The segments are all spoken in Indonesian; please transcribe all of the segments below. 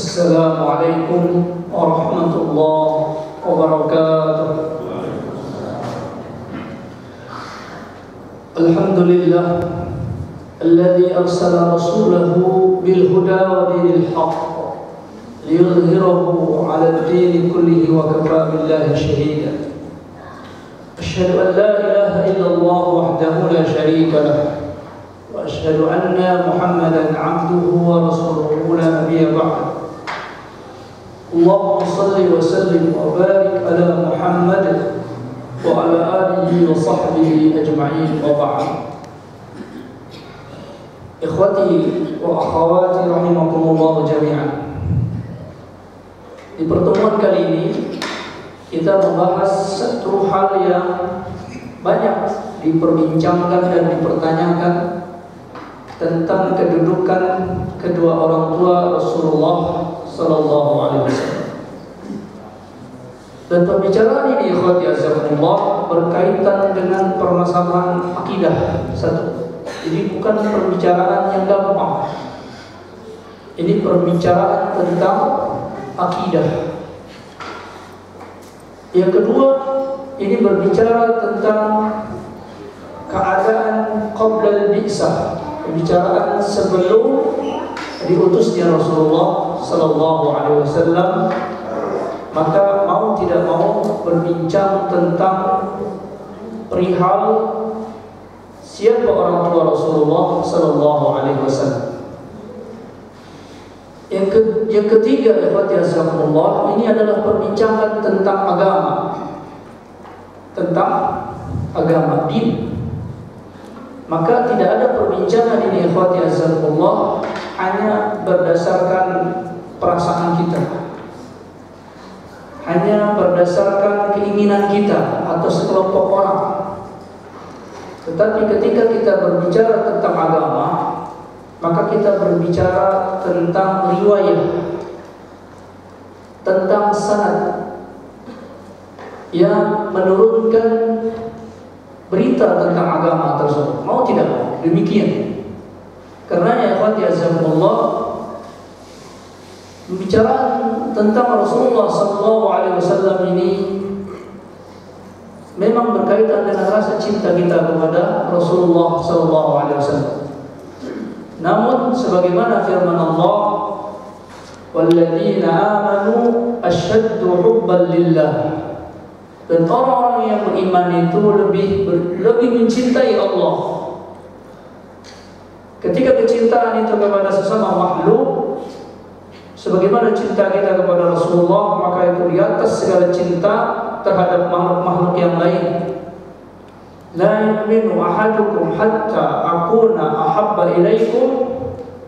Assalamualaikum warahmatullahi wabarakatuh. Alhamdulillah alladzi arsala rasulahu bil huda wa dinil haqq liyudhhirahu 'ala ad-din kullihi wa kafa billahi shahida. Asyhadu an la ilaha illallah wahdahu la syarika lah wa asyhadu anna Muhammadan 'abduhu wa rasuluhu la nabiyya ba'd. Allahumma salli wa sallim wa barik ala Muhammad wa ala alihi wa sahbihi ajma'in wa ba'd. Ikhwati wa akhawati rahimakumullah jami'an. Di pertemuan kali ini kita membahas satu hal yang banyak diperbincangkan dan dipertanyakan tentang kedudukan kedua orang tua Rasulullah sallallahu alaihi wasallam. Dan pembicaraan ini ikhwati azakumullah berkaitan dengan permasalahan akidah satu. Jadi bukan perbicaraan yang gampang. Ini perbicaraan tentang akidah. Yang kedua, ini berbicara tentang keadaan qabla al-bi'sah, pembicaraan sebelum diutusnya Rasulullah sallallahu alaihi wasallam. Maka mau tidak mau berbincang tentang perihal siapa orang tua Rasulullah sallallahu alaihi wasallam. Yang ketiga, ikhwati azakumullah, ini adalah perbincangan tentang agama. Tentang agama, din. Maka tidak ada perbincangan ini ikhwati azakumullah hanya berdasarkan perasaan kita, hanya berdasarkan keinginan kita atau sekelompok orang. Tetapi ketika kita berbicara tentang agama, maka kita berbicara tentang riwayat, tentang sanad yang menurunkan berita tentang agama tersebut. Mau tidak mau demikian. Karena ya ikhwati azakumullah, pembicaraan tentang Rasulullah sallallahu alaihi wasallam ini memang berkaitan dengan rasa cinta kita kepada Rasulullah sallallahu alaihi wasallam. Namun sebagaimana firman Allah, walladzina amanu asyaddu hubban lillah, dan orang-orang yang beriman itu lebih mencintai Allah. Ketika kecintaan itu kepada sesama makhluk, sebagaimana cinta kita kepada Rasulullah, maka itu di atas segala cinta terhadap makhluk-makhluk yang lain. La yu'minu ahadukum hatta akuna ahabba ilaikum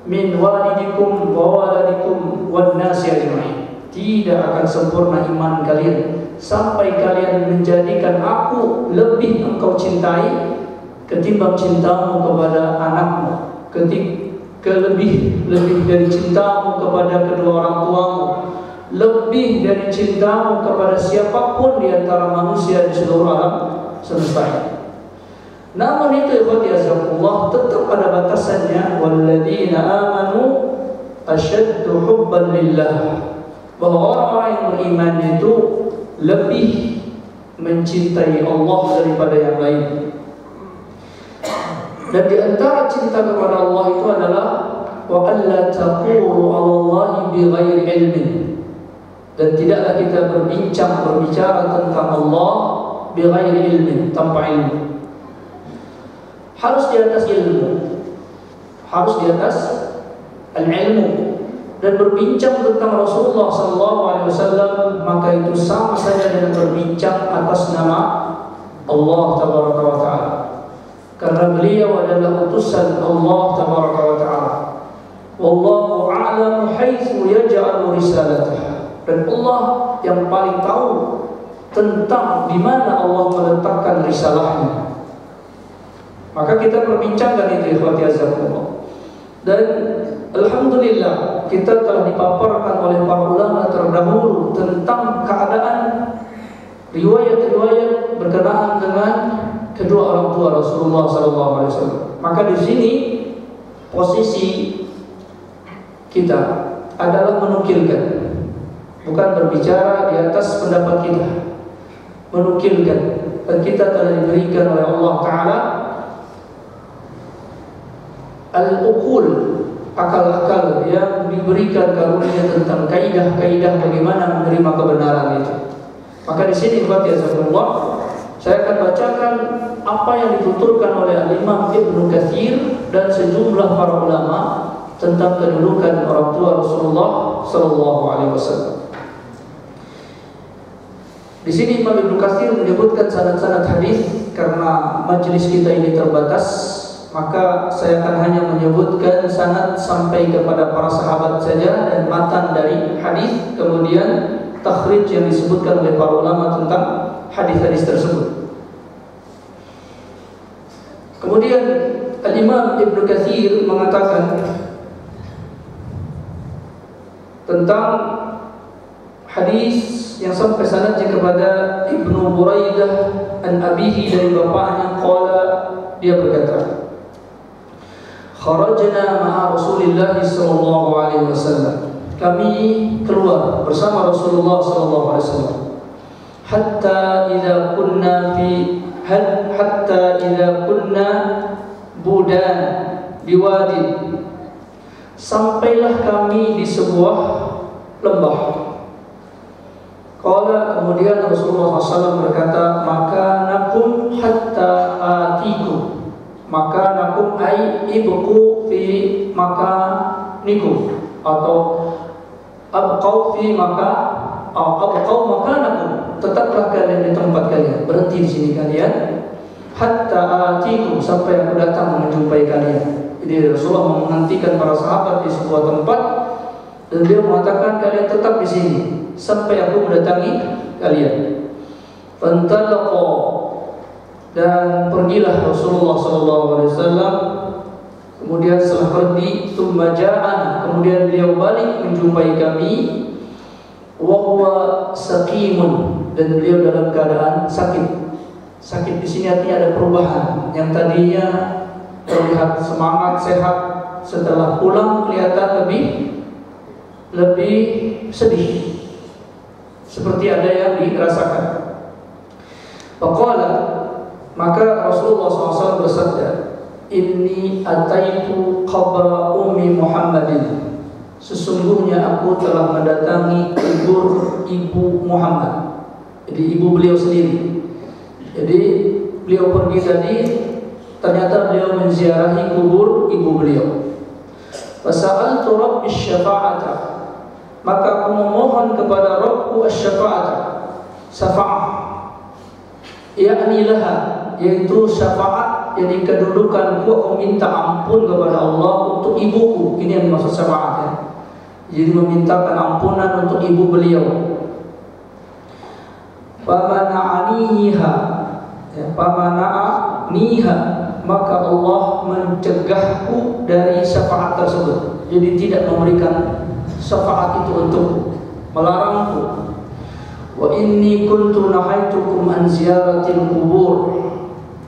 min walidikum wa waladikum wan nasi ajma'in. Tidak akan sempurna iman kalian sampai kalian menjadikan aku lebih engkau cintai ketimbang cintamu kepada anakmu, lebih dari cintamu kepada kedua orang tuamu, lebih dari cintamu kepada siapapun di antara manusia di seluruh alam semesta ini. Namun itu ikhwati azakumullah tetap ada batasannya. Walladzina amanu asyaddu hubban lillah, bahwa orang-orang yang beriman itu lebih mencintai Allah daripada yang lain. Dan di antara cinta kepada Allah itu adalah wa alla taqulu 'ala Allahi bighairi ilmin, dan tidaklah kita berbicara tentang Allah bighairi ilmin, tanpa ilmu. Harus di atas ilmu, harus di atas al-ilmu. Dan berbincang tentang Rasulullah SAW, maka itu sama saja dengan berbincang atas nama Allah Tabaraka wa Ta'ala, karena beliau adalah utusan Allah Tabaraka wa Ta'ala. Wallahu a'lamu haitsu yaj'alu risalatah, dan Allah yang paling tahu tentang di mana Allah meletakkan risalahnya. Maka kita perbincangkan itu ikhwati azakumullah. Dan alhamdulillah kita telah dipaparkan oleh para ulama terdahulu tentang keadaan riwayat-riwayat berkenaan dengan kedua orang tua Rasulullah SAW. Maka di sini posisi kita adalah menukil menukilkan, bukan berbicara di atas pendapat kita, menukilkan. Dan kita telah diberikan oleh Allah Ta'ala al-uqul, akal-akal yang diberikan karunia tentang kaidah-kaidah bagaimana menerima kebenaran itu. Maka di sini saya akan bacakan apa yang dituturkan oleh Al-Imam Ibnu Katsir dan sejumlah para ulama tentang kedudukan orang tua Rasulullah sallallahu alaihi wasallam. Di sini Imam Ibnu Katsir menyebutkan sanad-sanad hadis karena majelis kita ini terbatas, maka saya akan hanya menyebutkan sanad sampai kepada para sahabat saja dan matan dari hadis, kemudian takhrij yang disebutkan oleh para ulama tentang hadis-hadis tersebut. Kemudian Al-Imam Ibnu Katsir mengatakan tentang hadis yang sampai sanadnya kepada Ibnu Buraidah an abihi, dari bapaknya, qala, dia berkata, kharajna ma'a Rasulillah sallallahu alaihi wasallam, kami keluar bersama Rasulullah sallallahu alaihi wasallam, hatta idza kunna budan biwadi, sampailah kami di sebuah lembah. Qala, kemudian Rasulullah SAW berkata, maka nakum hatta atikum, maka nakum ay ibqu fi makanikum, atau abqau fi abqau makanakum, tetaplah kalian di tempat kalian, berhenti di sini kalian, hatta atikum, sampai aku datang menjumpai kalian. Jadi Rasulullah menghentikan para sahabat di sebuah tempat dan dia mengatakan, kalian tetap di sini sampai aku mendatangi kalian. Fantalaqa, dan pergilah Rasulullah SAW. Kemudian setelah pergi, tsumma ja'ana, kemudian beliau balik menjumpai kami, wa huwa saqimun, dan beliau dalam keadaan sakit. Sakit di sini artinya ada perubahan. Yang tadinya terlihat semangat, sehat, setelah pulang kelihatan lebih sedih, seperti ada yang dirasakan. Faqala, maka Rasulullah SAW bersabda, inni ataitu qabra ummi Muhammadin, sesungguhnya aku telah mendatangi kubur ibu Muhammad. Jadi ibu beliau sendiri. Jadi beliau pergi tadi, ternyata beliau menziarahi kubur ibu beliau. Fasa'altu rabbi syafa'ata, maka aku memohon kepada Rabbku asy-syafa'ata, syafa'ah, yakni laha, yaitu syafaat, jadi kedudukanku, aku minta ampun kepada Allah untuk ibuku. Ini yang dimaksud syafaat, ya. Jadi memintakan ampunan untuk ibu beliau. Famana'aniha, ya, famana'aniha, maka Allah mencegahku dari syafaat tersebut. Jadi tidak memberikan syafaat itu untukku, melarangku. Wa inni kuntu nahaitukum an ziyaratil kubur,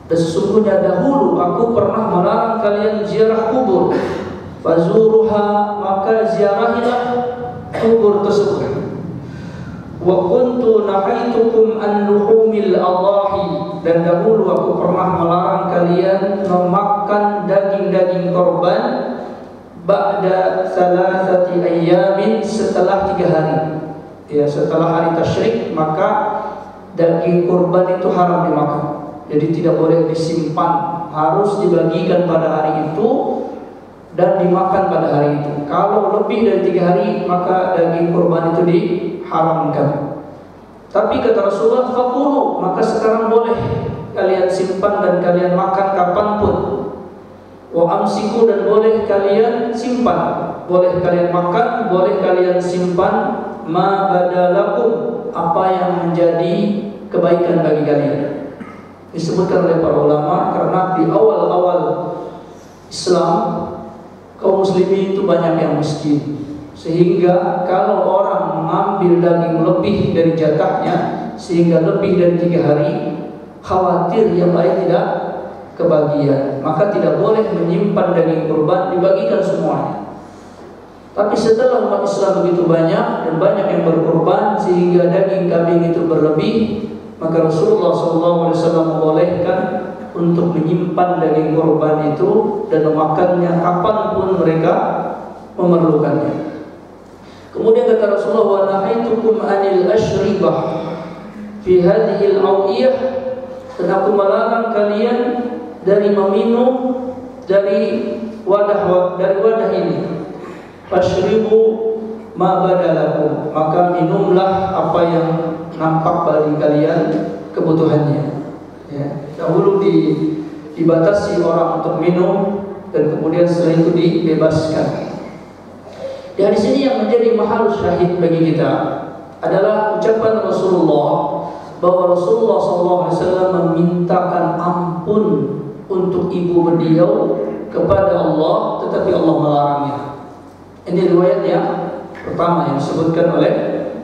dan sesungguhnya dahulu aku pernah melarang kalian ziarah kubur. Fazuruha, maka ziarahilah kubur tersebut. Wa kuntu nahaitukum an luhumil adahi, dan dahulu aku pernah melarang kalian memakan daging-daging korban ba'da salasati ayyamin, setelah 3 hari. Ya, setelah hari tasyrik maka daging kurban itu haram dimakan. Jadi tidak boleh disimpan, harus dibagikan pada hari itu dan dimakan pada hari itu. Kalau lebih dari 3 hari maka daging kurban itu diharamkan. Tapi kata Rasulullah, fakulu, maka sekarang boleh kalian simpan dan kalian makan kapanpun. Wa amsiku, dan boleh kalian simpan, boleh kalian makan, boleh kalian simpan, ma badalakum, apa yang menjadi kebaikan bagi kalian. Disebutkan oleh para ulama karena di awal-awal Islam kaum muslimin itu banyak yang miskin, sehingga kalau orang mengambil daging lebih dari jatahnya, sehingga lebih dari 3 hari, khawatir yang lain tidak kebagian, maka tidak boleh menyimpan daging kurban, dibagikan semuanya. Tapi setelah umat Islam begitu banyak dan banyak yang berkorban sehingga daging kambing itu berlebih, maka Rasulullah SAW membolehkan untuk menyimpan daging korban itu dan memakannya kapanpun mereka memerlukannya. Kemudian kata Rasulullah, wa nahaitukum anil ashribah fi hadhihi al-awiyah, dan aku melarang kalian dari meminum dari wadah ini. Fashribu ma badalakum, maka minumlah apa yang nampak bagi kalian kebutuhannya. Ya, dahulu dibatasi orang untuk minum dan kemudian setelah itu dibebaskan. Di hadis ini yang menjadi mahal syahid bagi kita adalah ucapan Rasulullah bahwa Rasulullah SAW memintakan ampun untuk ibu beliau kepada Allah, tetapi Allah melarangnya. Ini riwayat yang pertama yang disebutkan oleh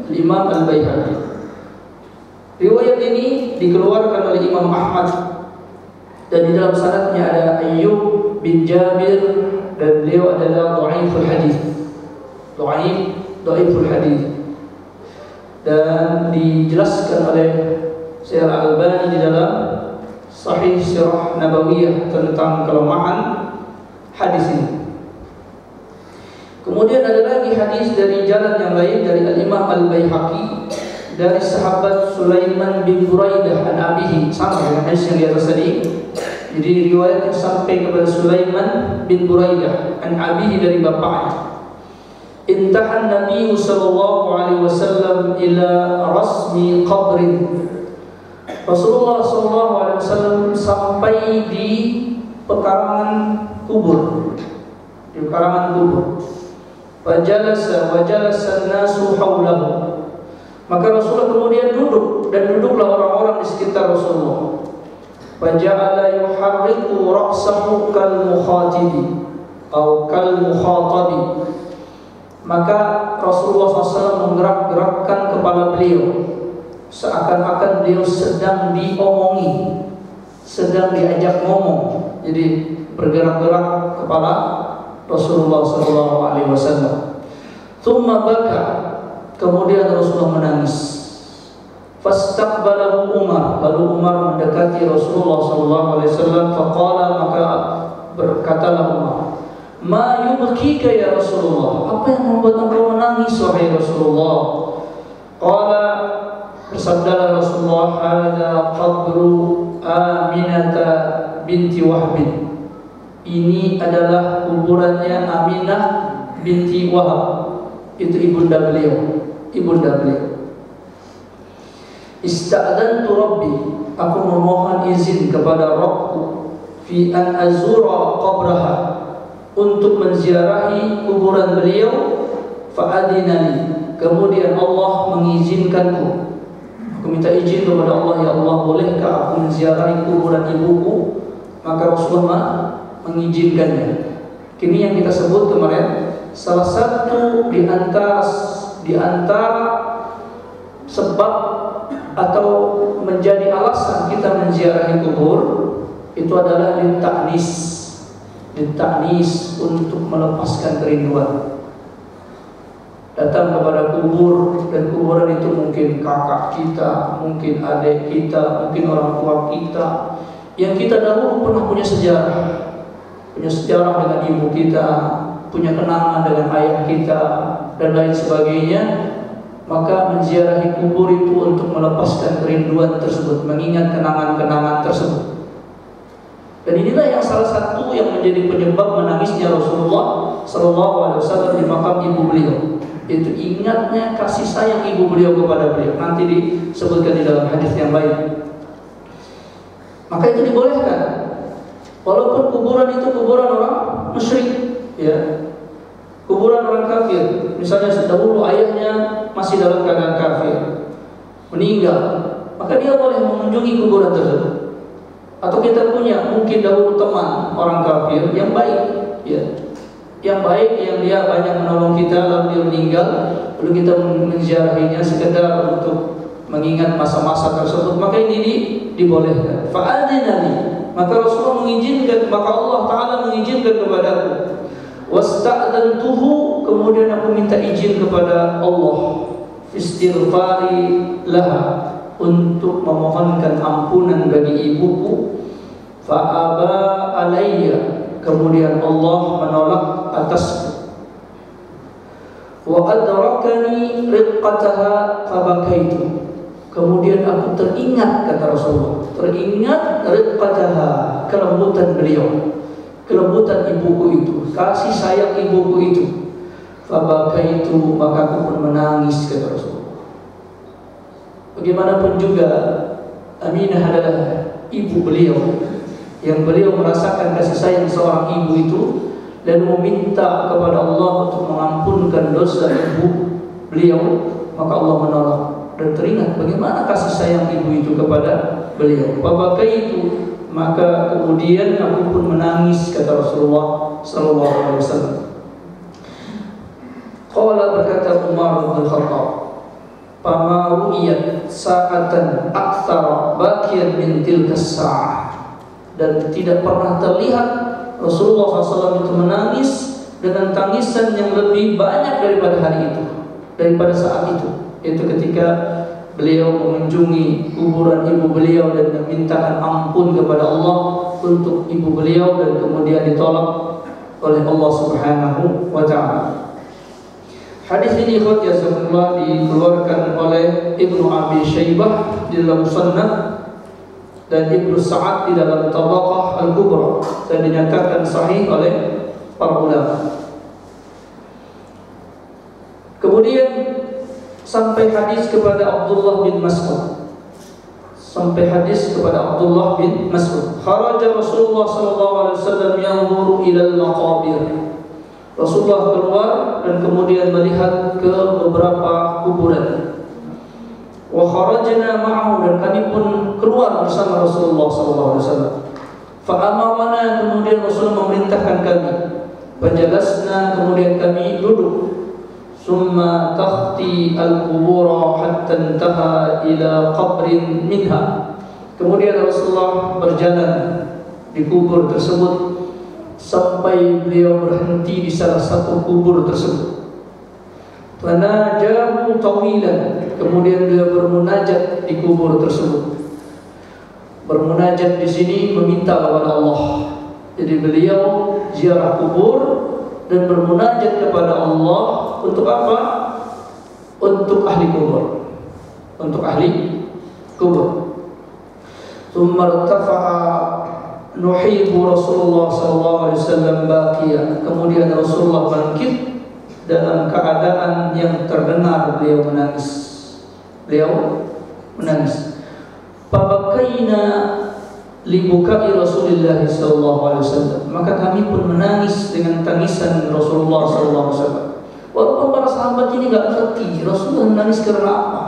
Imam Al-Baihaqi. Riwayat ini dikeluarkan oleh Imam Ahmad dan di dalam sanadnya ada Ayyub bin Jabir dan beliau adalah dhaiful hadis. Dhaiful hadis. Dan dijelaskan oleh Syekh Al-Albani di dalam Sahih Sirah Nabawiyah tentang kelemahan hadis ini. Kemudian ada lagi hadis dari jalan yang lain dari Al-Imam Al-Baihaqi dari sahabat Sulaiman bin Buraidah an abihi, sama dengan hadis yang di atas tadi. Jadi riwayatnya sampai kepada Sulaiman bin Buraidah an abihi dari bapaknya. Intahan Nabi sallallahu alaihi wasallam ila rasmi qabrin. Rasulullah sallallahu alaihi wasallam sampai di pekarangan kubur. Di pekarangan kubur. Wajalasa an-nasu haulahu. Maka Rasulullah kemudian duduk dan duduklah orang-orang di sekitar Rasulullah. Faja'ala yuharriku ra'sahu kal mukhatibi atau kal mukhatabi. Maka Rasulullah SAW menggerak-gerakkan kepala beliau seakan-akan beliau sedang diomongi, sedang diajak ngomong. Jadi bergerak-gerak kepala Rasulullah SAW. Thumma baka, kemudian Rasulullah menangis. Fastaqbalahu Umar, lalu Umar mendekati Rasulullah SAW. Faqala, maka berkatalah Umar, ma yubkika ya Rasulullah, apa yang membuat engkau menangis wahai Rasulullah? Qala, bersabdalah Rasulullah, hadza qabru Aminata binti Wahb. Ini adalah kuburannya Aminah binti Wahab. Itu ibunda beliau. Ista'dantu Rabbi, aku memohon izin kepada Rabbku fi an azura qabraha, untuk menziarahi kuburan beliau. Fa'adinani, kemudian Allah mengizinkanku. Aku minta izin kepada Allah, ya Allah, bolehkah aku menziarahi kuburan ibuku? Maka Rasulullah mengizinkannya. Ini yang kita sebut kemarin, salah satu di antara sebab atau menjadi alasan kita menziarahi kubur itu adalah litaknis, untuk melepaskan kerinduan. Datang kepada kubur, dan kuburan itu mungkin kakak kita, mungkin adik kita, mungkin orang tua kita yang kita dahulu pernah punya sejarah dengan ibu kita, punya kenangan dengan ayah kita dan lain sebagainya. Maka menziarahi kubur itu untuk melepaskan kerinduan tersebut, mengingat kenangan-kenangan tersebut. Dan inilah yang salah satu yang menjadi penyebab menangisnya Rasulullah SAW di makam ibu beliau. Itu ingatnya kasih sayang ibu beliau kepada beliau. Nanti disebutkan di dalam hadis yang lain. Maka itu dibolehkan, walaupun kuburan itu kuburan orang musyrik, ya, kuburan orang kafir. Misalnya dahulu ayahnya masih dalam keadaan kafir, meninggal, maka dia boleh mengunjungi kuburan tersebut. Atau kita punya mungkin dahulu teman orang kafir yang baik, ya, yang dia banyak menolong kita, lalu dia meninggal, lalu kita menziarahinya sekedar untuk mengingat masa-masa tersebut, maka ini dibolehkan. Fa'adinani, maka Rasulullah mengizinkan, maka Allah Ta'ala mengizinkan kepadaku Wasta'dzantuhu, kemudian aku minta izin kepada Allah, istighfari laha, untuk memohonkan ampunan bagi ibuku. Fa'aba alayya, kemudian Allah menolak atasku. Wa adrakani riqqataha fabakaitu, kemudian aku teringat, kata Rasulullah, teringat riqqataha, kelembutan beliau, kelembutan ibuku itu, kasih sayang ibuku itu. Fabakaitu, maka aku pun menangis, kata Rasulullah. Bagaimanapun juga Aminah adalah ibu beliau, yang beliau merasakan kasih sayang seorang ibu itu dan meminta kepada Allah untuk mengampunkan dosa ibu beliau, maka Allah menolak dan teringat bagaimana kasih sayang ibu itu kepada beliau. Fabakaitu, maka kemudian aku pun menangis, kata Rasulullah sallallahu alaihi wasallam. Qala, berkata Umar bin Khattab, "Fama ru'iyat sa'atan aktsara bakiyan min tilka as-sa'ah." Dan tidak pernah terlihat Rasulullah SAW itu menangis dengan tangisan yang lebih banyak daripada hari itu, daripada saat itu, yaitu ketika beliau mengunjungi kuburan ibu beliau dan memintakan ampun kepada Allah untuk ibu beliau, dan kemudian ditolak oleh Allah Subhanahu wa ta'ala. Hadis ini ikhwatiyakumullah dikeluarkan oleh Ibnu Abi Syaibah di dalam Musannaf dan Ibnu Sa'ad di dalam Tabaqah Al-Kubra, dan dinyatakan sahih oleh para ulama. Kemudian sampai hadis kepada Abdullah bin Mas'ud. Sampai hadis kepada Abdullah bin Mas'ud. Kharaja Rasulullah sallallahu alaihi wasallam yanzuru ila al-maqabir. Rasulullah keluar dan kemudian melihat ke beberapa kuburan. Wa kharajna ma'ahu, dan kami pun keluar bersama Rasulullah sallallahu alaihi wasallam. Fa amarna, kemudian Rasulullah memerintahkan kami. Fajalasna, kemudian kami duduk. Summa takhti al-qubura hatta intaha ila qabrin minha. Kemudian Rasulullah berjalan di kubur tersebut sampai beliau berhenti di salah satu kubur tersebut. Fanajahu tawilan, kemudian beliau bermunajat di kubur tersebut. Bermunajat di sini meminta kepada Allah. Jadi beliau ziarah kubur dan bermunajat kepada Allah untuk apa? Untuk ahli kubur. Untuk ahli kubur. Tsumma irtafa'a nuhibu Rasulullah sallallahu alaihi wasallam baqiya. Kemudian Rasulullah bangkit dalam keadaan yang terdengar beliau menangis. Beliau menangis. Fabakaina libukai Rasulullah sallallahu alaihi wasallam. Maka kami pun menangis dengan tangisan Rasulullah sallallahu alaihi wasallam. Walaupun para sahabat ini enggak ngerti Rasulullah menangis karena apa,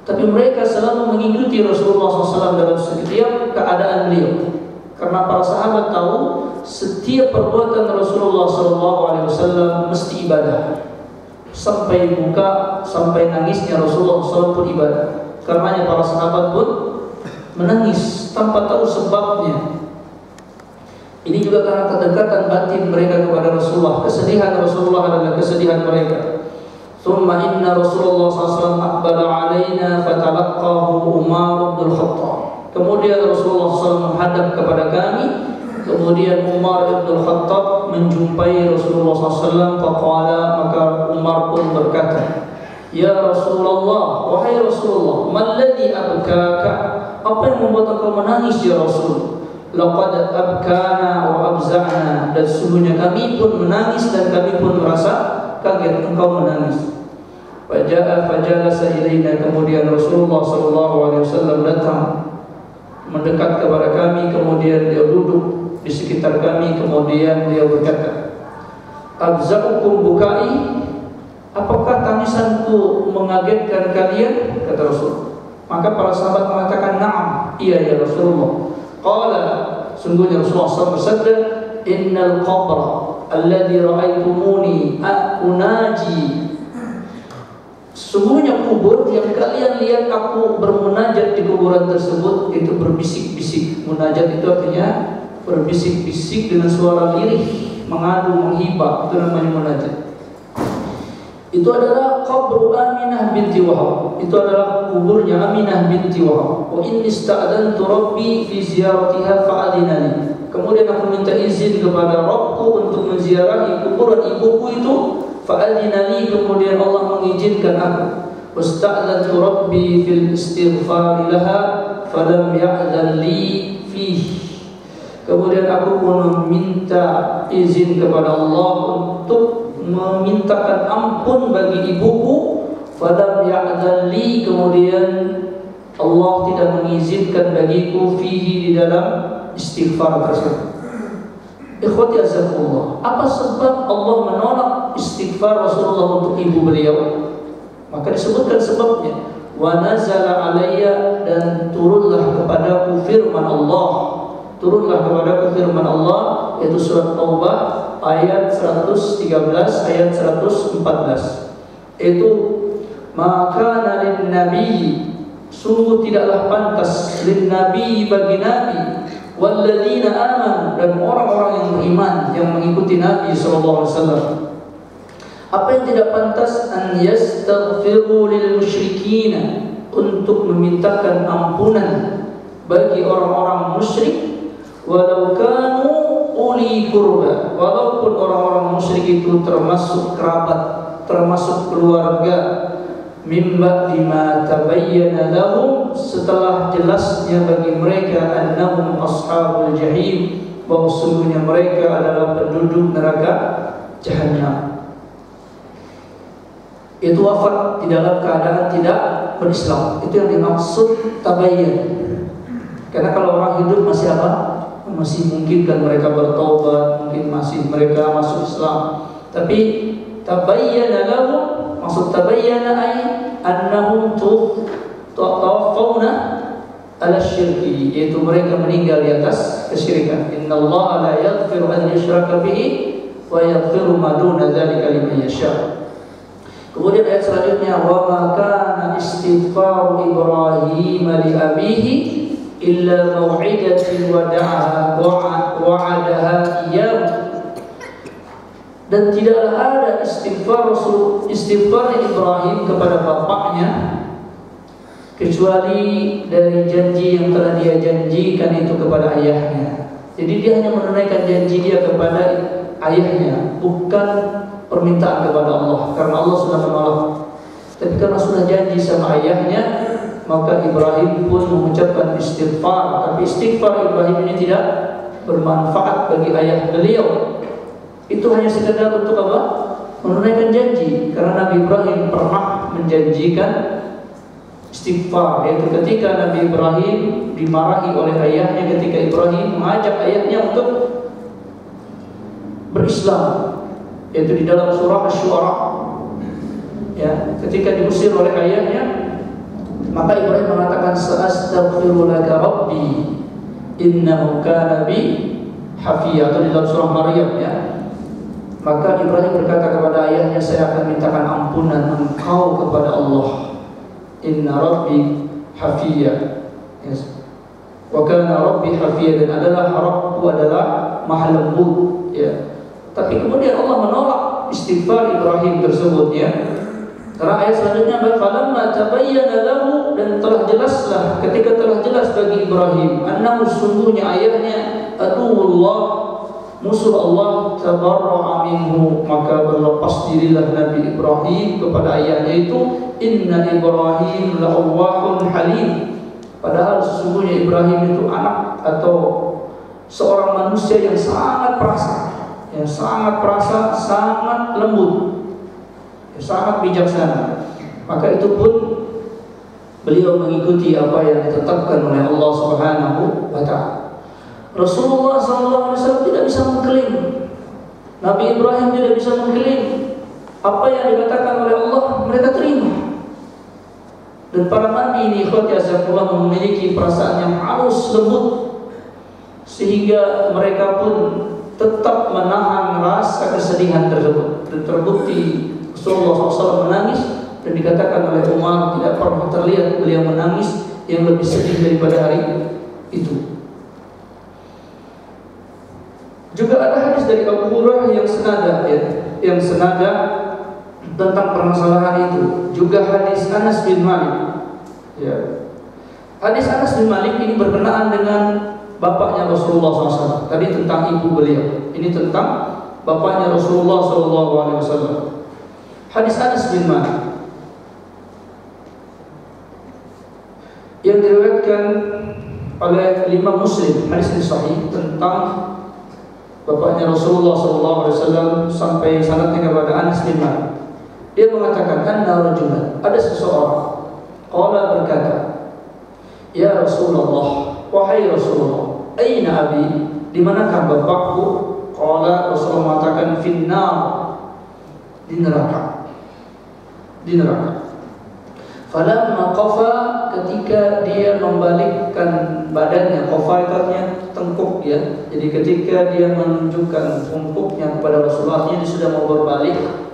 tapi mereka selalu mengikuti Rasulullah SAW dalam setiap keadaan beliau, karena para sahabat tahu setiap perbuatan Rasulullah SAW mesti ibadah. Sampai buka, sampai nangisnya Rasulullah SAW pun ibadah. Karenanya para sahabat pun menangis tanpa tahu sebabnya. Ini juga karena kedekatan batin mereka kepada Rasulullah. Kesedihan Rasulullah adalah kesedihan mereka. Thumma inna Rasulullah SAW aqbala alaina fatalaqahu Umar bin Khattab. Kemudian Rasulullah SAW menghadap kepada kami. Kemudian Umar bin Khattab menjumpai Rasulullah SAW. Faqala, maka Umar pun berkata, "Ya Rasulullah, wahai Rasulullah, malladhi abkaka?" Apa yang membuat engkau menangis ya Rasul? Laqad abkana wa abza'na. Dan sesungguhnya kami pun menangis dan kami pun merasa kaget engkau menangis. Faja'a fajalasa ilaina. Kemudian Rasulullah sallallahu alaihi wasallam datang mendekat kepada kami, kemudian dia duduk di sekitar kami, kemudian dia berkata, "Abza'ukum bukai?" Apakah tangisanku mengagetkan kalian? Kata Rasul. Maka para sahabat mengatakan, "Na'am, iya ya Rasulullah." Qala, sungguhnya Rasulullah SAW bersabda, "Innal qabra alladhi ra'aitumuni unaji." Sungguhnya kubur yang kalian lihat aku bermunajat di kuburan tersebut itu berbisik-bisik. Munajat itu artinya berbisik-bisik dengan suara lirih. mengadu, menghibah, itu namanya munajat. Itu adalah qabru Aminah binti Wahab. Itu adalah kuburnya Aminah binti Wahab. Wa inni ista'adantu rabbi fi ziyaratiha fa'adina li. Kemudian aku minta izin kepada Rabbku untuk menziarahi kuburan ibuku itu. Fa'adina li, kemudian Allah mengizinkan aku. Wasta'adantu rabbi fil istighfar laha falam ya'zan li fihi. Kemudian aku pun meminta izin kepada Allah untuk memintakan ampun bagi ibuku. Falam ya'zan li, kemudian Allah tidak mengizinkan bagiku fihi, di dalam istighfar tersebut. Ikhwati azakumullah, apa sebab Allah menolak istighfar Rasulullah untuk ibu beliau? Maka disebutkan sebabnya. Wa nazala alayya, dan turunlah kepadaku firman Allah. Turunlah kepadaku firman Allah, yaitu surat Taubah ayat 113 ayat 114. Itu maka lin nabi, sungguh tidaklah pantas, lin nabi, bagi nabi, walladzina amanu, dan orang-orang yang beriman yang mengikuti Nabi sallallahu alaihi wasallam. Apa yang tidak pantas? An yastaghfiru lil musyrikin, untuk memintakan ampunan bagi orang-orang musyrik, walau kanu uli kurba, walaupun orang-orang musyrik itu termasuk kerabat, termasuk keluarga, mimba bima tabayyana lahum, setelah jelasnya bagi mereka, annahum ashabul jahim, bahwa sungguhnya mereka adalah penduduk neraka Jahannam. Itu wafat di dalam keadaan tidak berislam. Itu yang dimaksud tabayyan. Karena kalau orang hidup masih apa? Masih mungkin kan mereka bertaubat, mungkin masih mereka masuk Islam. Tapi tabayyana lahum, maksud tabayyana ay annahum tawaffawna ala syirki, yaitu mereka meninggal di atas kesyirikan. Innallaha la yaghfiru an yushraka bihi wa yaghfiru ma duna dzalika liman yasha. Kemudian ayat selanjutnya, wa ma kana istighfaru Ibrahim li abihi illa mau'idatin wa'adaha iyyahu. Dan tidaklah ada istighfar Ibrahim kepada bapaknya kecuali dari janji yang telah dia janjikan itu kepada ayahnya. Jadi dia hanya menunaikan janji dia kepada ayahnya, bukan permintaan kepada Allah, karena Allah sudah menolak. Tapi karena sudah janji sama ayahnya, maka Ibrahim pun mengucapkan istighfar. Tapi istighfar Ibrahim ini tidak bermanfaat bagi ayah beliau. Itu hanya sekedar untuk apa? Menunaikan janji. Karena Nabi Ibrahim pernah menjanjikan istighfar, yaitu ketika Nabi Ibrahim dimarahi oleh ayahnya, ketika Ibrahim mengajak ayahnya untuk berislam, yaitu di dalam surah Asy-Syu'ara. Ya, ketika diusir oleh ayahnya, maka Ibrahim mengatakan, "Sa'astaghfiru laka rabbi innahu kana bi hafiya." Atau di dalam surah Maryam, ya. Maka Ibrahim berkata kepada ayahnya, "Saya akan mintakan ampunan engkau kepada Allah. Inna rabbi hafiya." Yes. Wa kana rabbi hafiya, dan adalah Rabbku adalah Maha lembut, ya. Tapi kemudian Allah menolak istighfar Ibrahim tersebut, ya. Karena ayat selanjutnya, falamma tabayyana lahu, dan telah jelaslah, ketika telah jelas bagi Ibrahim, annahu, sungguhnya ayahnya aduwwullah, musuh Allah, tabarra'a minhu, maka berlepas dirilah Nabi Ibrahim kepada ayahnya itu. Inna Ibrahim la'awwahun halim, padahal sesungguhnya Ibrahim itu anak atau seorang manusia yang sangat perasa, yang sangat perasa, sangat lembut, sangat bijaksana. Maka itu pun beliau mengikuti apa yang ditetapkan oleh Allah Subhanahu wa ta'ala. Rasulullah SAW tidak bisa mengklaim, Nabi Ibrahim tidak bisa mengklaim apa yang dikatakan oleh Allah mereka terima. Dan para nabi ini, ikhwati azakullah, memiliki perasaan yang halus, lembut, sehingga mereka pun tetap menahan rasa kesedihan tersebut. Dan terbukti Rasulullah SAW menangis, dan dikatakan oleh Umar tidak pernah terlihat beliau menangis yang lebih sedih daripada hari itu. Juga ada hadis dari Abu Hurairah yang senada, ya, yang senada tentang permasalahan itu. Juga hadis Anas bin Malik. Ya. Hadis Anas bin Malik ini berkenaan dengan bapaknya Rasulullah SAW. Tadi tentang ibu beliau. Ini tentang bapaknya Rasulullah SAW. Hadis Anas bin Malik yang diriwayatkan oleh Imam Muslim, hadis ini sahih, tentang bapaknya Rasulullah SAW sampai sanadnya kepada Anas bin Malik. Dia mengatakan, anna rajulan, ada seseorang, qala berkata, ya Rasulullah, wahai Rasulullah, aina abi, di manakah bapakku? Qala, Rasulullah mengatakan, finnar, di neraka. Di neraka. Falamma qafa, ketika dia membalikkan badannya, qafa itu artinya tengkuk, ya. Jadi ketika dia menunjukkan tengkuknya kepada Rasulullah, dia sudah mau berbalik.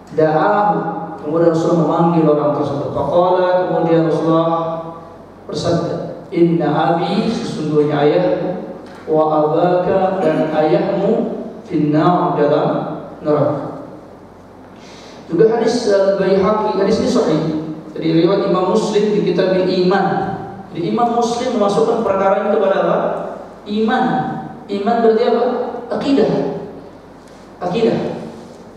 Da'ahu, kemudian Rasulullah memanggil orang tersebut. Faqala, kemudian Rasulullah bersabda, inna abi, sesungguhnya ayahmu, wa abaka, dan ayahmu, finnar, dalam neraka. Juga hadis Al-Baihaqi, hadis ini sahih, dari riwayat Imam Muslim di kitab Iman. Di Imam Muslim memasukkan perkara ini kepada apa? Iman. Iman berarti apa? Akidah. Akidah.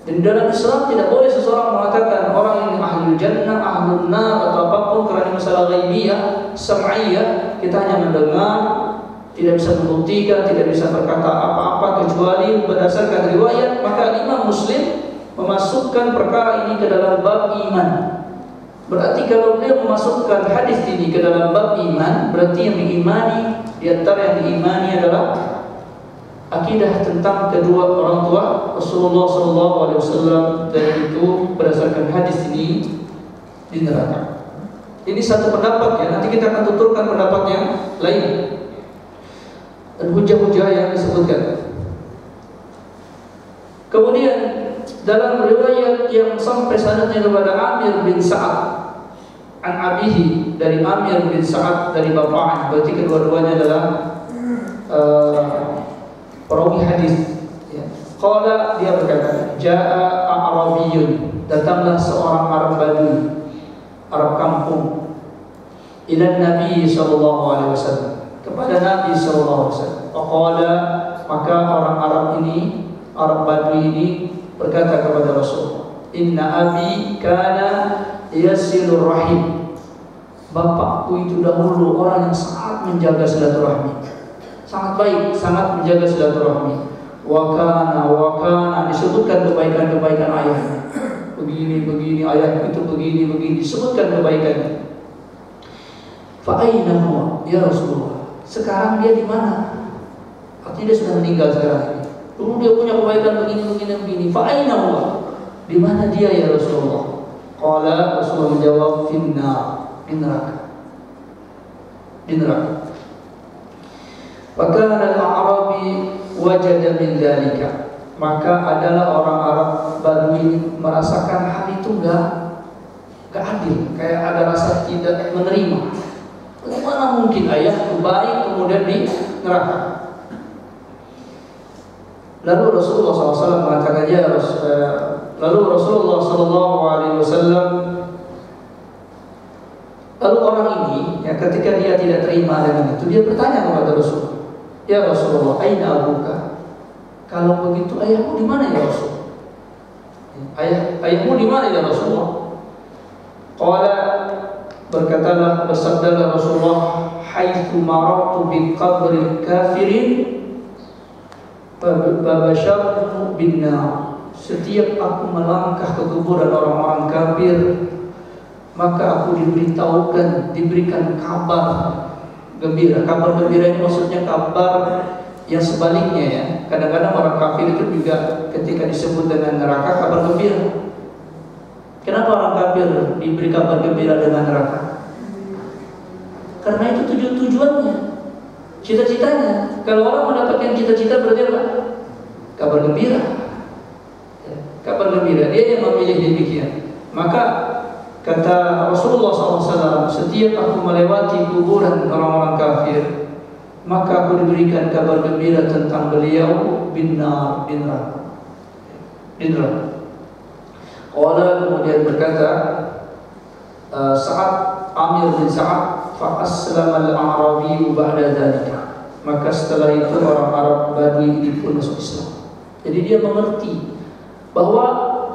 Dan dalam Islam tidak boleh seseorang mengatakan orang ini ahlul jannah, ahlul nar atau apapun, kerana masalah ghaibiyah, sam'iyah. Kita hanya mendengar, tidak bisa membuktikan, tidak bisa berkata apa-apa kecuali berdasarkan riwayat. Maka Imam Muslim memasukkan perkara ini ke dalam bab iman. Berarti kalau beliau memasukkan hadis ini ke dalam bab iman, berarti yang diimani, di antara yang diimani adalah akidah tentang kedua orang tua Rasulullah SAW, dan itu berdasarkan hadis ini di neraka. Ini satu pendapat, ya. Nanti kita akan tuturkan pendapat yang lain dan hujah-hujah yang disebutkan. Kemudian dalam riwayat yang sampai sanadnya kepada Amir bin Sa'ad an abihi, dari Amir bin Sa'ad dari bapaknya, berarti kedua-duanya adalah perawi hadis, ya. Qala, dia berkata, jaa a'rabiyun, datanglah seorang Arab Badui, Arab kampung, ila Nabi SAW, kepada Nabi SAW. Qala, maka orang Arab ini, Arab Badui ini berkata kepada Rasul, inna abi kana yasilur rahim, bapakku itu dahulu orang yang sangat menjaga silaturahmi, sangat baik, sangat menjaga silaturahmi. Wakana, disebutkan kebaikan-kebaikan ayahnya. Begini, ayah itu begini, disebutkan kebaikannya. Fa'aina huwa, ya Rasulullah, sekarang dia di mana? Artinya dia sudah meninggal sekarang ini. Dulu dia punya kebaikan begini. Fa'aina huwa, di mana dia ya Rasulullah? Qala, Rasulullah menjawab, finnar, di neraka. Di neraka. Maka al-Arabi wajada min dzalika, maka adalah orang Arab Badui merasakan hal itu enggak adil, kayak ada rasa tidak menerima. Bagaimana mungkin ayah baik kemudian di neraka? Lalu Rasulullah SAW mengatakan, lalu Rasulullah SAW, lalu orang ini, ya, ketika dia tidak terima dengan itu, dia bertanya kepada Rasulullah, ya Rasulullah, aina abuka? Kalau begitu ayahmu di mana ya Rasul? Ayahmu di mana ya Rasulullah? Qala, berkatalah, bersabdalah Rasulullah, haitsu marartu bi qabri kafirin babashartu bin nar, setiap aku melangkah ke kuburan orang-orang kafir, maka aku diberikan kabar gembira. Kabar gembira ini maksudnya kabar yang sebaliknya, ya. Kadang-kadang orang kafir itu juga ketika disebut dengan neraka, kabar gembira. Kenapa orang kafir diberi kabar gembira dengan neraka? Karena itu tujuannya, cita-citanya. Kalau orang mendapatkan cita-cita berarti apa? Kabar gembira, ya, kabar gembira. Dia yang memilih demikian. Maka kata Rasulullah SAW, setiap aku melewati kuburan orang-orang kafir, maka aku diberikan kabar gembira tentang beliau binnar, binnar. Qala, kemudian berkata Sa'ad, Amir bin Sa'ad, fa aslama al-a'rabi ba'da dzalika. Maka setelah itu orang Arab Badui ini pun masuk Islam. Jadi dia mengerti bahwa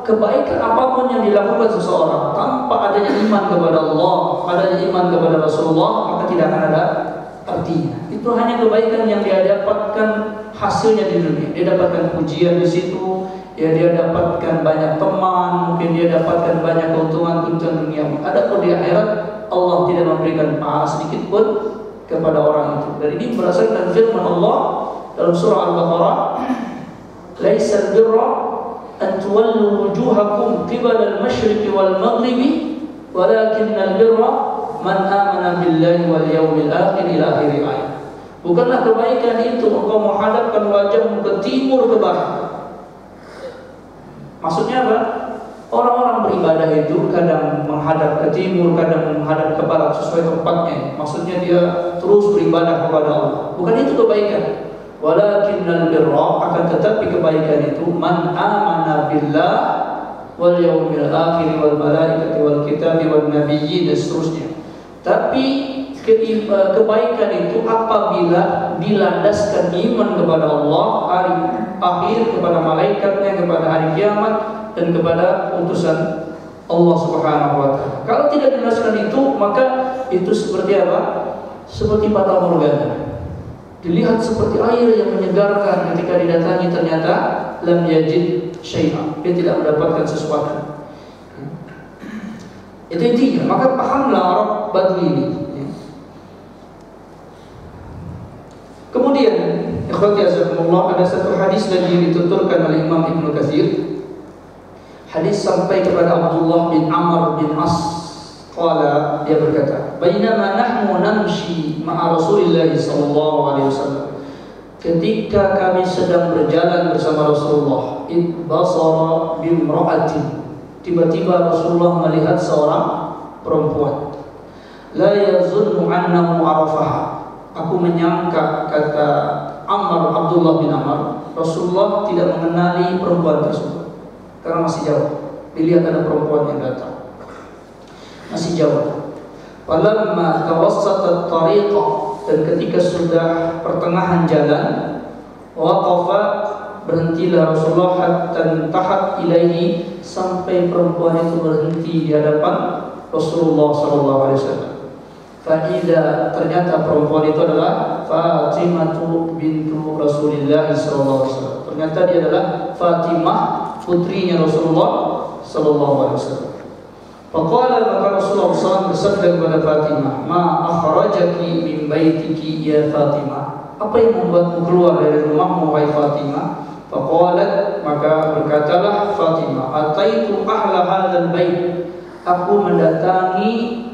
kebaikan apapun yang dilakukan seseorang tanpa adanya iman kepada Allah, adanya iman kepada Rasulullah, maka tidak akan ada artinya. Itu hanya kebaikan yang dia dapatkan hasilnya di dunia. Dia dapatkan pujian di situ, ya dia dapatkan banyak teman, mungkin dia dapatkan banyak keuntungan duniawi. Adapun di akhirat, Allah tidak memberikan pahala sedikit pun kepada orang itu. Dan ini berdasarkan firman Allah dalam surah Al-Baqarah, "Laisal birra an tuwallu wujuhakum qibala al-masyriqi wal maghribi, walakinnal birra man amana billahi wal yawmil akhir." Ila akhir ayat. Bukanlah kebaikan itu engkau menghadapkan wajahmu ke timur ke barat. Maksudnya apa? Orang-orang beribadah itu kadang menghadap ke timur, kadang menghadap ke barat sesuai tempatnya. Maksudnya dia terus beribadah kepada Allah. Bukan itu kebaikan. Walakinnal birra, akan tetapi kebaikan itu man amana billah wal yawmil akhir wal malaikati wal kitabi wal nabiyyin dan seterusnya. Tapi kebaikan itu apabila dilandaskan iman kepada Allah, hari akhir, kepada malaikatnya, kepada hari kiamat, dan kepada utusan Allah Subhanahu wa Ta'ala. Kalau tidak dilandaskan itu, maka itu seperti apa? Seperti fata morgana. Dilihat seperti air yang menyegarkan, ketika didatangi ternyata lam yajid syai'an, dia tidak mendapatkan sesuatu. Itu intinya. Maka pahamlah Arab Badui ini. Kemudian, ikhwati azakumullah, ada satu hadis lagi dituturkan oleh Imam Ibnu Katsir. Hadis sampai kepada Abdullah bin Amr bin As. Qala, dia berkata, "Bainama nahnu namshi ma'a Rasulillah sallallahu alaihi wasallam." Ketika kami sedang berjalan bersama Rasulullah, basara bimra'atin. Tiba-tiba Rasulullah melihat seorang perempuan. La yazunnu annahu arafaha. Aku menyangka, kata Abdullah bin Amr, Rasulullah tidak mengenali perempuan tersebut karena masih jauh. Dilihat ada perempuan yang datang, masih jauh. Falamma tawassata at-tariqa, dan ketika sudah pertengahan jalan, waqafa, berhentilah Rasulullah hatta tahat ilaihi, sampai perempuan itu berhenti di hadapan Rasulullah sallallahu alaihi wasallam. Fa'idha, ternyata perempuan itu adalah Fatimah bintu Rasulullah sallallahu alaihi wasallam. Ternyata dia adalah Fatimah, putrinya Rasulullah sallallahu alaihi wasallam. Faqala, maka Rasulullah SAW bersabda kepada Fatimah, "Ma akhrajaki min baitiki ya Fatimah?" Apa yang membuatmu keluar dari rumahmu wahai Fatimah? Faqalat, maka berkatalah Fatimah, "Ataitu ahla hadzal bait." Aku mendatangi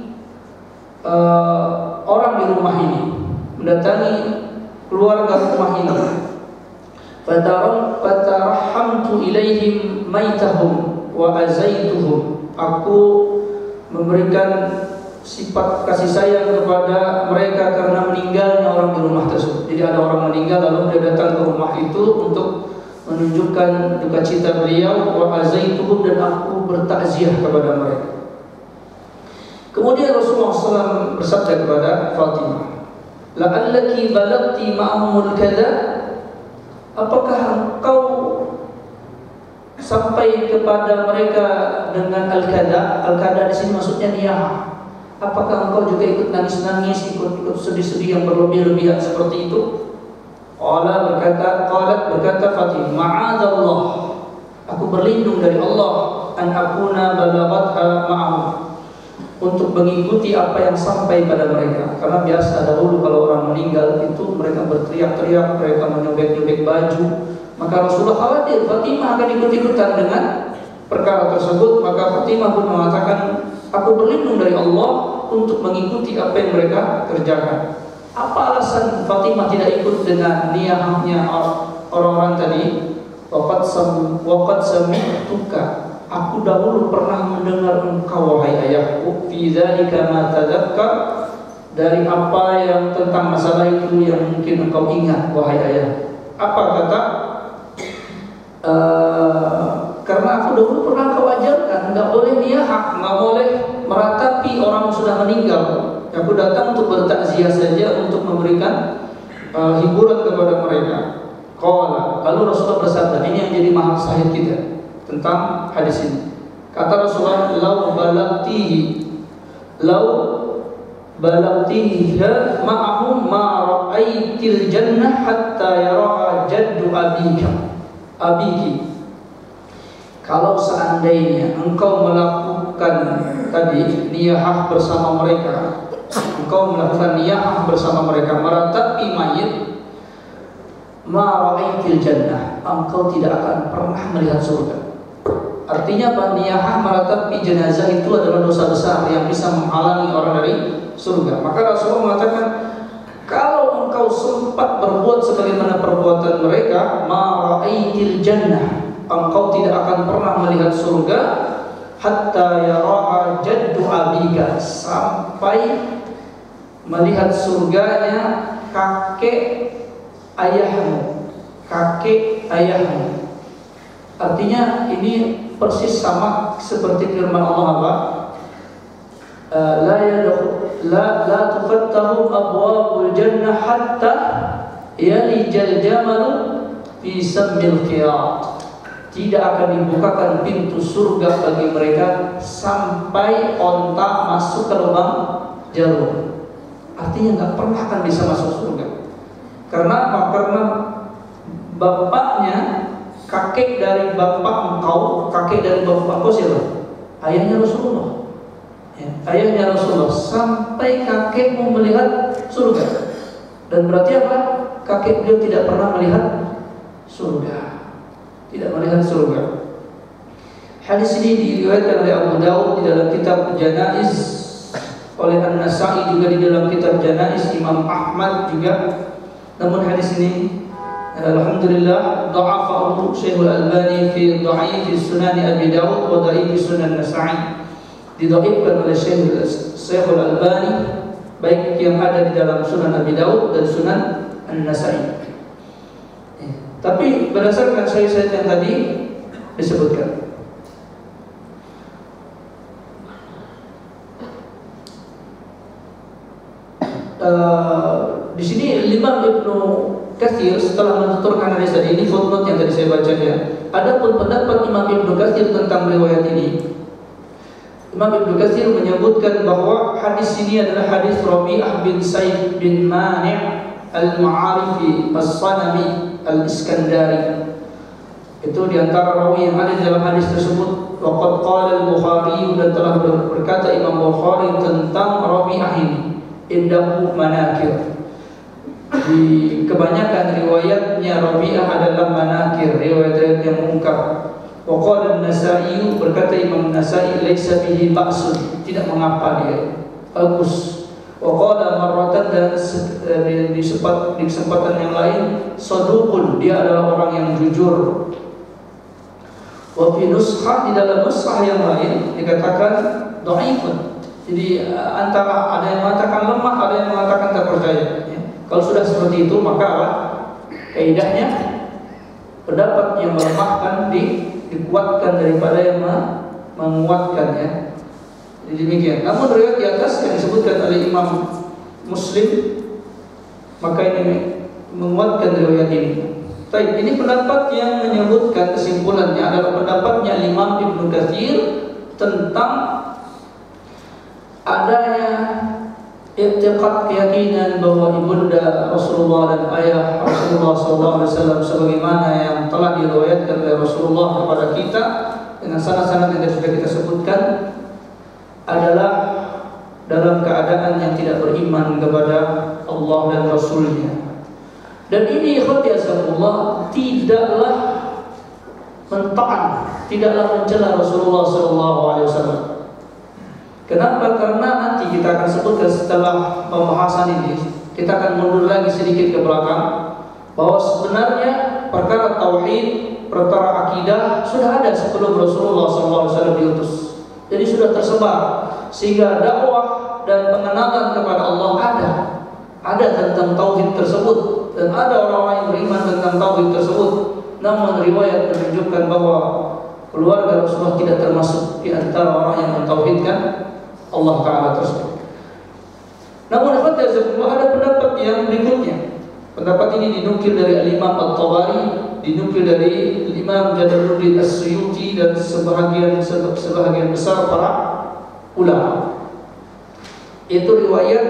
orang di rumah ini, mendatangi keluarga rumah ini. Fatarahamtu ilaihim maitahum wa azaituhum. Aku memberikan sifat kasih sayang kepada mereka karena meninggalnya orang di rumah tersebut. Jadi ada orang meninggal, lalu dia datang ke rumah itu untuk menunjukkan duka cita beliau. Wa azaituhum, dan aku bertakziah kepada mereka. Kemudian Rasulullah SAW bersabda kepada Fatimah, "La'allaki balagti ma'amul kada?" Apakah engkau sampai kepada mereka dengan al-kada? Al-kada di sini maksudnya niyah. Apakah engkau juga ikut nangis-nangis, ikut sedih-sedih yang berlebih-lebihan seperti itu? Qalat berkata Fatimah, "Ma'adallah, aku berlindung dari Allah, an akuna balaghatha ma'ahum, untuk mengikuti apa yang sampai pada mereka." Karena biasa dahulu kalau orang meninggal itu mereka berteriak-teriak, mereka menyobek-nyobek baju. Maka Rasulullah khawatir Fatimah akan ikut-ikutan dengan perkara tersebut. Maka Fatimah pun mengatakan, "Aku berlindung dari Allah untuk mengikuti apa yang mereka kerjakan." Apa alasan Fatimah tidak ikut dengan niyahnya orang-orang tadi? Waqad sami'tuka, aku dahulu pernah mendengar engkau wahai ayahku, fi dzalika ma tadzakkar, dari apa yang tentang masalah itu yang mungkin engkau ingat wahai ayah. Apa kata? Karena aku dahulu pernah kau ajarkan nggak boleh niyahah, nggak boleh meratapi orang yang sudah meninggal. Aku datang untuk bertakziah saja, untuk memberikan hiburan kepada mereka. Qala, lalu Rasulullah bersabda, ini yang jadi mahal sahih kita tentang hadis ini. Kata Rasulullah, lau balagtihi ma'ahum ma ra'aitil jannah hatta yara'a jaddu abiki. Kalau seandainya engkau melakukan tadi niyahah bersama mereka, meratapi mayit, ma ra'aitil jannah, engkau tidak akan pernah melihat surga. Artinya apa? Niyahah meratapi jenazah itu adalah dosa besar yang bisa menghalangi orang dari surga. Maka Rasulullah mengatakan, kalau engkau sempat berbuat sebagaimana perbuatan mereka, ma ra'aitil jannah, engkau tidak akan pernah melihat surga, hatta yara'a jaddu abika, sampai melihat surganya kakek ayahmu. Artinya ini persis sama seperti firman Allah apa? La tufattahu abwabul jannah hatta yalijal jamalu fi sammil qirat. Tidak akan dibukakan pintu surga bagi mereka sampai onta masuk ke lubang jarum. Artinya nggak pernah akan bisa masuk surga. Karena apa? Karena bapaknya, kakek dari bapak engkau siapa? Ayahnya Rasulullah. Ayahnya Rasulullah sampai kakek mau melihat surga. Dan berarti apa? Kakek beliau tidak pernah melihat surga. Hadis ini diriwayatkan oleh Abu Daud di dalam kitab Janaiz, oleh An-Nasa'i juga di dalam kitab Janaiz, Imam Ahmad juga. Namun hadis ini alhamdulillah dha'afahu Syekhul Albani fi Dha'if Sunan Abi Daud wa Dha'if Sunan Nasa'i. Didhaifkan oleh Syekhul Albani baik yang ada di dalam Sunan Abi Daud dan Sunan An-Nasa'i. Tapi berdasarkan syahid yang tadi disebutkan, di sini Imam Ibnu Katsir setelah menuturkan hadis tadi, ini footnote yang tadi saya baca ya. Adapun pendapat Imam Ibnu Katsir tentang riwayat ini, Imam Ibnu Katsir menyebutkan bahwa hadis ini adalah hadis Rabi'ah bin Said bin Mani' al-Ma'arifi as-Sanami al-Iskandari. Itu diantara rawi yang ada di dalam hadis tersebut. Waqad qala al-Bukhari, dan telah berkata Imam Bukhari tentang Rabi'ah ini, indahu manakir. Di kebanyakan riwayatnya Rabi'ah adalah manakir, riwayat-riwayat yang mungkar. Wa qala an-Nasa'i, berkata Imam Nasa'i, laisa bihi ba'sun, tidak mengapa dia, bagus. Wa qala marratan, dan di kesempatan yang lain, saduqun, dia adalah orang yang jujur. Wa fi nuskhah, di dalam nuskhah yang lain dikatakan dhaifun. Jadi antara ada yang mengatakan lemah, ada yang mengatakan tak percaya. Kalau sudah seperti itu, maka apa? Kaidahnya pendapat yang melemahkan dikuatkan daripada yang menguatkan ya. Jadi demikian. Namun riwayat di atas yang disebutkan oleh Imam Muslim, maka ini menguatkan riwayat ini. Baik, ini pendapat yang menyebutkan kesimpulannya adalah pendapatnya Imam Ibnu Katsir tentang adanya i'tiqad, keyakinan bahwa ibunda Rasulullah dan ayah Rasulullah SAW sebagaimana yang telah diriwayatkan oleh Rasulullah kepada kita dengan sanad-sanad yang sudah kita sebutkan, adalah dalam keadaan yang tidak beriman kepada Allah dan Rasulnya. Dan ini ikhwatiyakumullah tidaklah mentaan, tidaklah mencela Rasulullah SAW. Kenapa? Karena nanti kita akan sebutkan setelah pembahasan ini, kita akan mundur lagi sedikit ke belakang, bahwa sebenarnya perkara tauhid, perkara akidah sudah ada sebelum Rasulullah SAW diutus. Jadi sudah tersebar. sehingga dakwah dan pengenalan kepada Allah ada tentang tauhid tersebut, dan ada orang-orang yang beriman tentang tauhid tersebut. Namun riwayat menunjukkan bahwa keluarga Rasulullah tidak termasuk di antara orang yang mentauhidkan Allah Ta'ala tersebut. Namun ada pendapat yang berikutnya. Pendapat ini dinukil dari Al-Imam At-Tabari, dinukil dari Imam Jalaluddin As-Suyuti dan sebahagian besar para ulama. Itu riwayat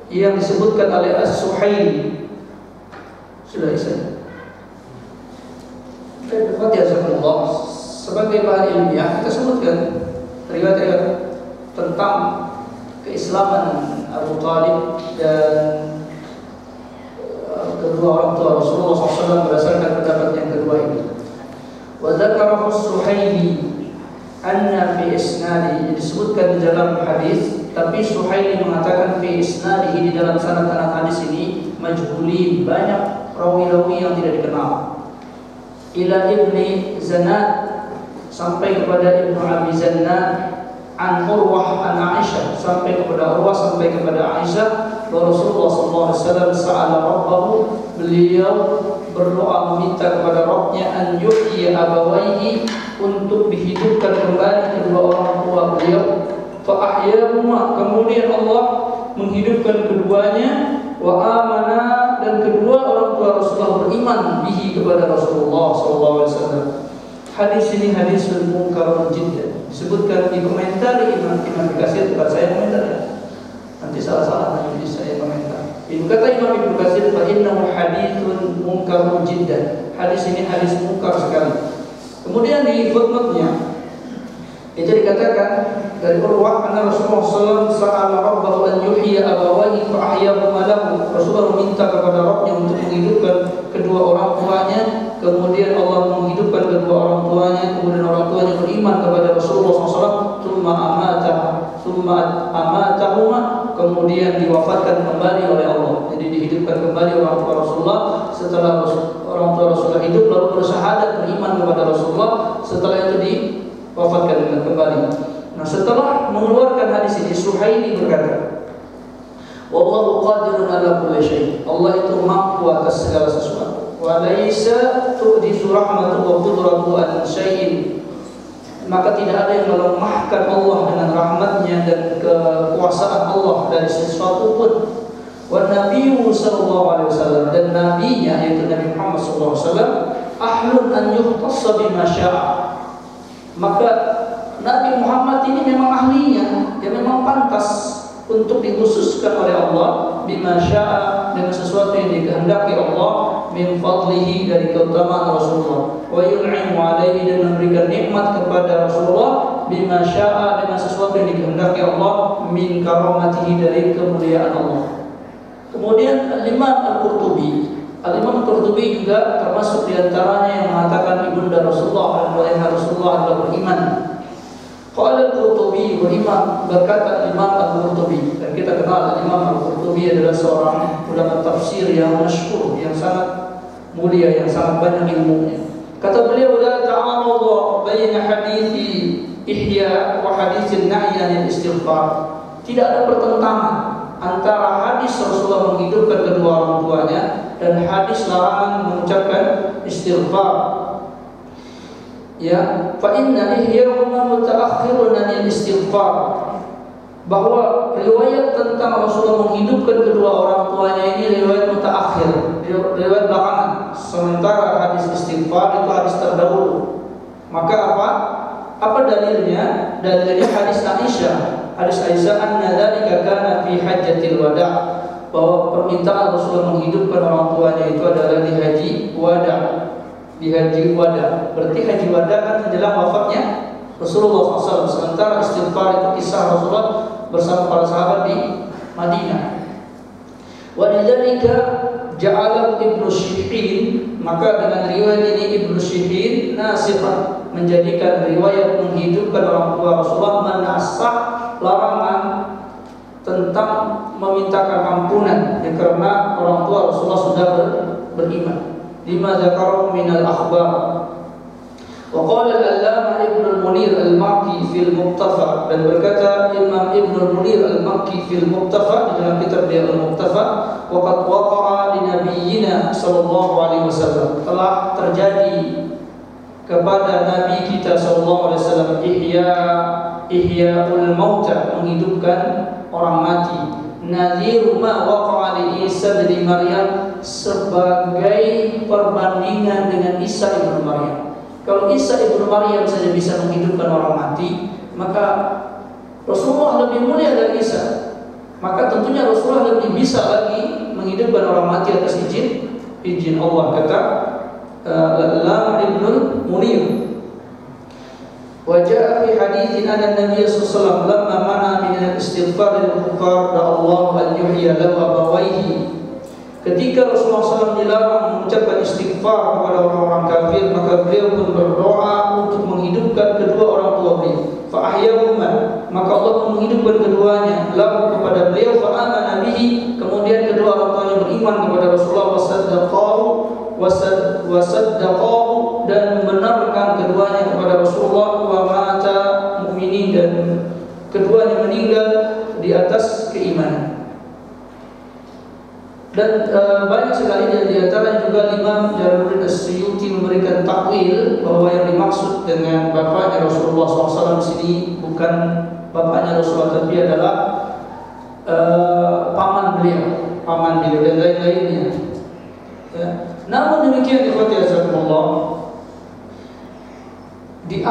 yang disebutkan oleh As-Suhaili. Sudah isai. Sebagai bahan ilmiah kita sebutkan riwayat-riwayat tentang keislaman Abu Talib dan kedua orang tua Rasulullah SAW berdasarkan pendapat yang kedua ini. Wa dzakarahu Suhaili anna fi isnadi, disebutkan di dalam hadis, tapi Suhaili mengatakan fi isnadihi, di dalam sanad hadis ini majhulin, banyak rawi-rawi yang tidak dikenal. Ila Ibni Zanad, sampai kepada Ibnu Abi Zanad, an Urwah an Aisyah, sampai kepada Urwah, sampai kepada Aisyah, bahwa Rasulullah SAW sa'ala Rabbahu, beliau berdoa meminta kepada Rabbnya an yuhyi abawaihi, untuk dihidupkan kembali kedua orang tua beliau. Fa ahyahuma, kemudian Allah menghidupkan keduanya. Wa amana, dan kedua orang tua Rasulullah beriman bihi, kepada Rasulullah SAW. Hadis ini hadisun munkarun jiddan, disebutkan di komentar Imam Ibnu Katsir, bukan saya komentar ya. Nanti salah-salah nanti saya komentar. Kata Imam Ibnu Katsir, fa innahu haditsun munkarun jiddan. Hadis ini hadis munkar sekali. Kemudian di footnote-nya itu dikatakan dari Urwah, anna Rasulullah SAW sa'ala Rabbahu an yuhyiya abawaihi fa ahyahuma lahu. Rasulullah meminta kepada Rabbnya untuk menghidupkan kedua orang tuanya, kemudian Allah menghidupkan kedua orang tuanya, kemudian orang tuanya beriman kepada Rasulullah SAW. Tsumma amatahuma, kemudian diwafatkan kembali oleh Allah. Jadi dihidupkan kembali orang tua Rasulullah setelah orang tua Rasulullah hidup, lalu bersyahadat beriman kepada Rasulullah. Setelah itu diwafatkan kembali. Nah, setelah mengeluarkan hadis ini, Suhaili berkata, wallahu qadirun ala kulli syai', Allah itu mampu atas segala sesuatu. Wa laisa tu'disu rahmatu wa qudratu an syai'in, maka tidak ada yang melemahkan Allah dengan rahmatnya dan kekuasaan Allah dari sesuatu pun. Wa nabiyyu sallallahu alaihi wasallam, dan nabinya yaitu Nabi Muhammad sallallahu alaihi wasallam, ahlun an yuhtassa bima syaa, maka Nabi Muhammad ini memang ahlinya, dia memang pantas untuk dikhususkan oleh Allah bima syaa, dengan sesuatu yang dikehendaki Allah, min fadlihi, dari keutamaan Rasulullah, wa yun'imu alaihi, dan memberikan nikmat kepada Rasulullah bima syaa, dengan sesuatu yang dikehendaki Allah, min karamatihi, dari kemuliaan Allah. Kemudian Imam Al-Imam Qurtubi juga termasuk diantaranya yang mengatakan ibunda Rasulullah dan ayah Rasulullah adalah beriman. Qala Al-Qurtubi, berkata Imam Al-Qurtubi, dan kita kenal Imam Al-Qurtubi adalah seorang ulama tafsir yang masyhur, yang sangat mulia, yang sangat banyak ilmunya. Kata beliau, la ta'arudha baina hadithi ihya wa haditsin nahyi anil istighfar, tidak ada pertentangan antara hadis Rasulullah menghidupkan kedua orang tuanya dan hadis larangan mengucapkan istighfar. Ya, fa inna ihyahuma mutaakhirun anil istighfar, bahwa riwayat tentang Rasulullah menghidupkan kedua orang tuanya ini riwayat mutaakhir, riwayat belakangan, sementara hadis istighfar itu hadis terdahulu. Maka apa dalilnya? Dalilnya hadis Aisyah anna dzalika kana fi hajjatil wada', bahwa permintaan Rasulullah menghidupkan orang tuanya itu adalah di haji wada'. Di haji wada, berarti haji wada kan menjelang wafatnya Rasulullah SAW. Sementara istighfar itu kisah Rasulullah bersama para sahabat di Madinah. Wa lidzalika ja'ala Ibnu Syihrin, maka dengan riwayat ini Ibnu Syihrin nasikhan, menjadikan riwayat menghidupkan orang tua Rasulullah menasakh larangan tentang memintakan ampunan, ya, karena orang tua Rasulullah sudah beriman. Lima dzakarahu min al-akhbar. Wa qala al-Allamah Ibnu al-Munir al-Maqi fi fil Muqtafa, dan berkata Imam Ibnul Munir Al-Makki fil Muqtafa di dalam kitab dia Al-Muqtafa, waqad waqa'a li nabiyyina sallallahu alaihi wasallam, telah terjadi kepada nabi kita sallallahu alaihi wasallam ihya'ul mauta, menghidupkan orang mati, nadhiru ma waqa'a li Isa bin Maryam, sebagai perbandingan dengan Isa ibnu Maryam. Kalau Isa ibnu Maryam saja bisa menghidupkan orang mati, maka Rasulullah lebih mulia dari Isa. Maka tentunya Rasulullah lebih bisa lagi menghidupkan orang mati atas izin Allah, kata Al-Allamah Ibnul Munir. Wa jaa fi haditsin anna Nabiy sallallahu alaihi wasallam lamma mana min al-istighfar lil kuffar Allah an yuhyiya lahu abawayhi. Ketika Rasulullah SAW dilarang mengucapkan istighfar kepada orang-orang kafir, maka beliau pun berdoa untuk menghidupkan kedua orang tua beliau. Fa'ahyahuma, maka Allah pun menghidupkan keduanya. Lalu kepada beliau fa'amana bihi, kemudian kedua orang tuanya beriman kepada Rasulullah, wasaddaqahu, dan membenarkan keduanya kepada Rasulullah, wa mata mu'minin, dan keduanya meninggal di atas keimanan. Dan banyak sekali di antara juga Imam Jalaluddin As-Suyuti memberikan takwil bahwa yang dimaksud dengan bapaknya Rasulullah SAW di sini bukan bapaknya Rasulullah, tapi adalah paman beliau dan lain-lainnya. Ya. Namun demikian ikhwati azakumullah, di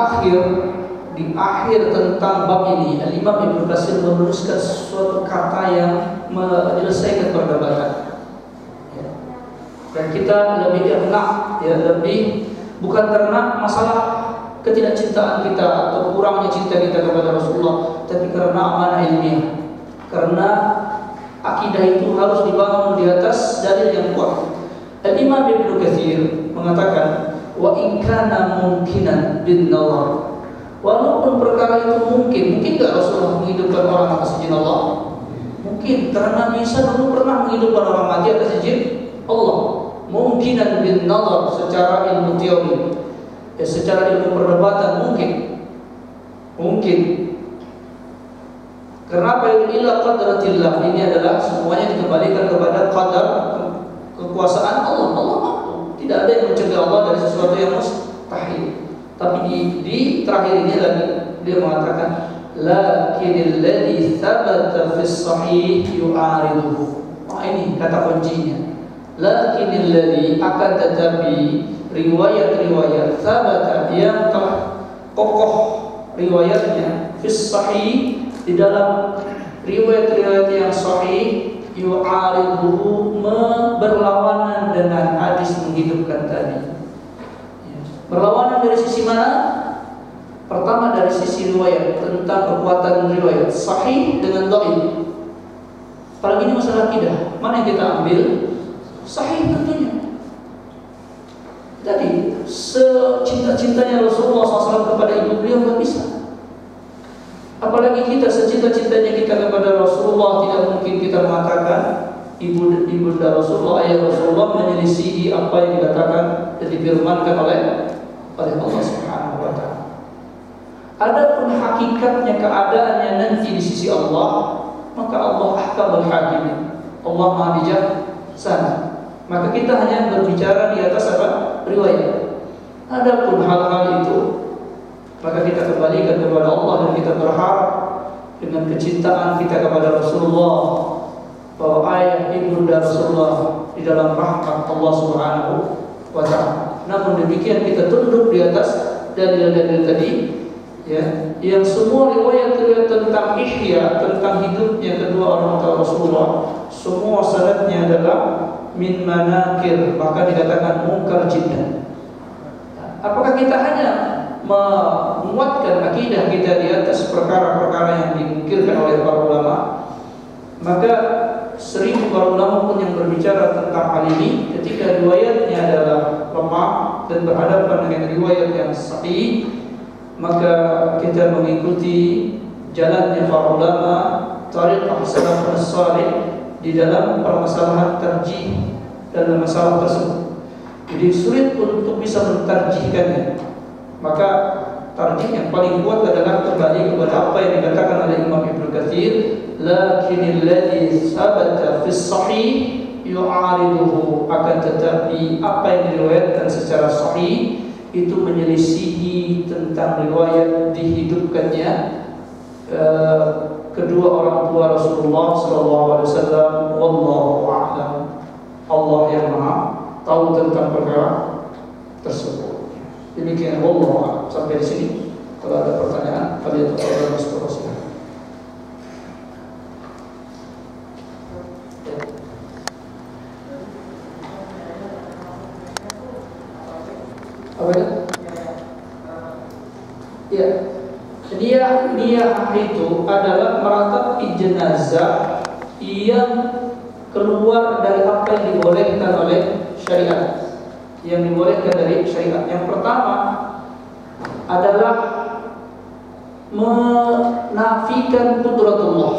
akhir tentang bab ini, Al-Imam Ibnu Katsir menuliskan suatu kata yang menyelesaikan perdebatan. Dan kita lebih enak, lebih bukan karena masalah ketidakcintaan kita atau kurangnya cinta kita kepada Rasulullah, tapi karena amanah ilmiah. Karena akidah itu harus dibangun di atas dalil yang kuat. Al-Imam Ibnu Katsir mengatakan, wa in kana mumkinan bin nazar, walaupun perkara itu mungkin enggak Rasulullah menghidupkan orang atas izin Allah? Mungkin, karena Nabi Isa dulu pernah menghidupkan orang mati atas izin Allah. Mungkinan bin nazar, secara ilmu teori, secara ilmu perdebatan mungkin. Kenapa itu? Illa qadratillah, ini adalah semuanya dikembalikan kepada qadar, kekuasaan Allah. Allah mampu, tidak ada yang mencegah Allah dari sesuatu yang mustahil. Tapi di terakhir ini lagi dia mengatakan, lakinil ladzi thabata fis sahih yu'ariduhu. Ini kata kuncinya. Lakinil ladzi, akan tetapi riwayat-riwayat thabata, yang telah kokoh riwayatnya, fis sahih, di dalam riwayat-riwayat yang sahih, yu'ariduhu, berlawanan dengan hadis menghidupkan tadi. Berlawanan dari sisi mana? Pertama dari sisi riwayat, tentang kekuatan riwayat sahih dengan dhaif. Apalagi ini masalah akidah, mana yang kita ambil? Sahih tentunya. Jadi secinta-cintanya Rasulullah SAW kepada ibu beliau nggak bisa. Apalagi kita secinta-cintanya kita kepada Rasulullah, tidak mungkin kita mengatakan ibunda Rasulullah, ayah Rasulullah menyelisihi apa yang dikatakan dan difirmankan oleh Allah Subhanahu wa taala. Adapun hakikatnya, keadaannya nanti di sisi Allah, maka Allah ahkamul hakimin, Allah Maha bijaksana. Maka kita hanya berbicara di atas apa? Riwayat. Adapun hal-hal itu, maka kita kembalikan kepada Allah dan kita berharap dengan kecintaan kita kepada Rasulullah, bahwa ayah ibunda Rasulullah di dalam rahmat Allah Subhanahu wa taala. Namun demikian kita tunduk di atas dalil-dalil tadi, ya, yang semua riwayat-riwayat tentang ihya, tentang hidupnya kedua orang tua Rasulullah, semua sanadnya adalah min manakir, maka dikatakan munkar jiddan. Apakah kita hanya menguatkan akidah kita di atas perkara-perkara yang dimungkirkan oleh para ulama? Maka 1000 para ulama pun yang berbicara tentang hal ini, ketika riwayatnya adalah lemah dan berhadapan dengan riwayat yang sahih, maka kita mengikuti jalannya para ulama, tariqah salafus salih di dalam permasalahan tarjih dalam masalah tersebut. Jadi sulit untuk bisa mentarjihkannya. Maka tarjih yang paling kuat adalah kembali kepada apa yang dikatakan oleh Imam Ibnu Katsir, lakinil ladzi sabata fis sahih yu'ariduhu, akan tetapi apa yang diriwayatkan secara sahih itu menyelisihi tentang riwayat dihidupkannya kedua orang tua Rasulullah SAW. Wallahu a'lam. Allah yang Maha tahu tentang perkara tersebut. Demikian, wallahu a'lam. Sampai di sini. Kalau ada pertanyaan, kalian tetap berseterusnya. Apa ya? Ya. Niyah itu adalah meratapi jenazah yang keluar dari apa yang dibolehkan oleh syariat. Yang dibolehkan dari syariat. Yang pertama adalah menafikan qudratullah,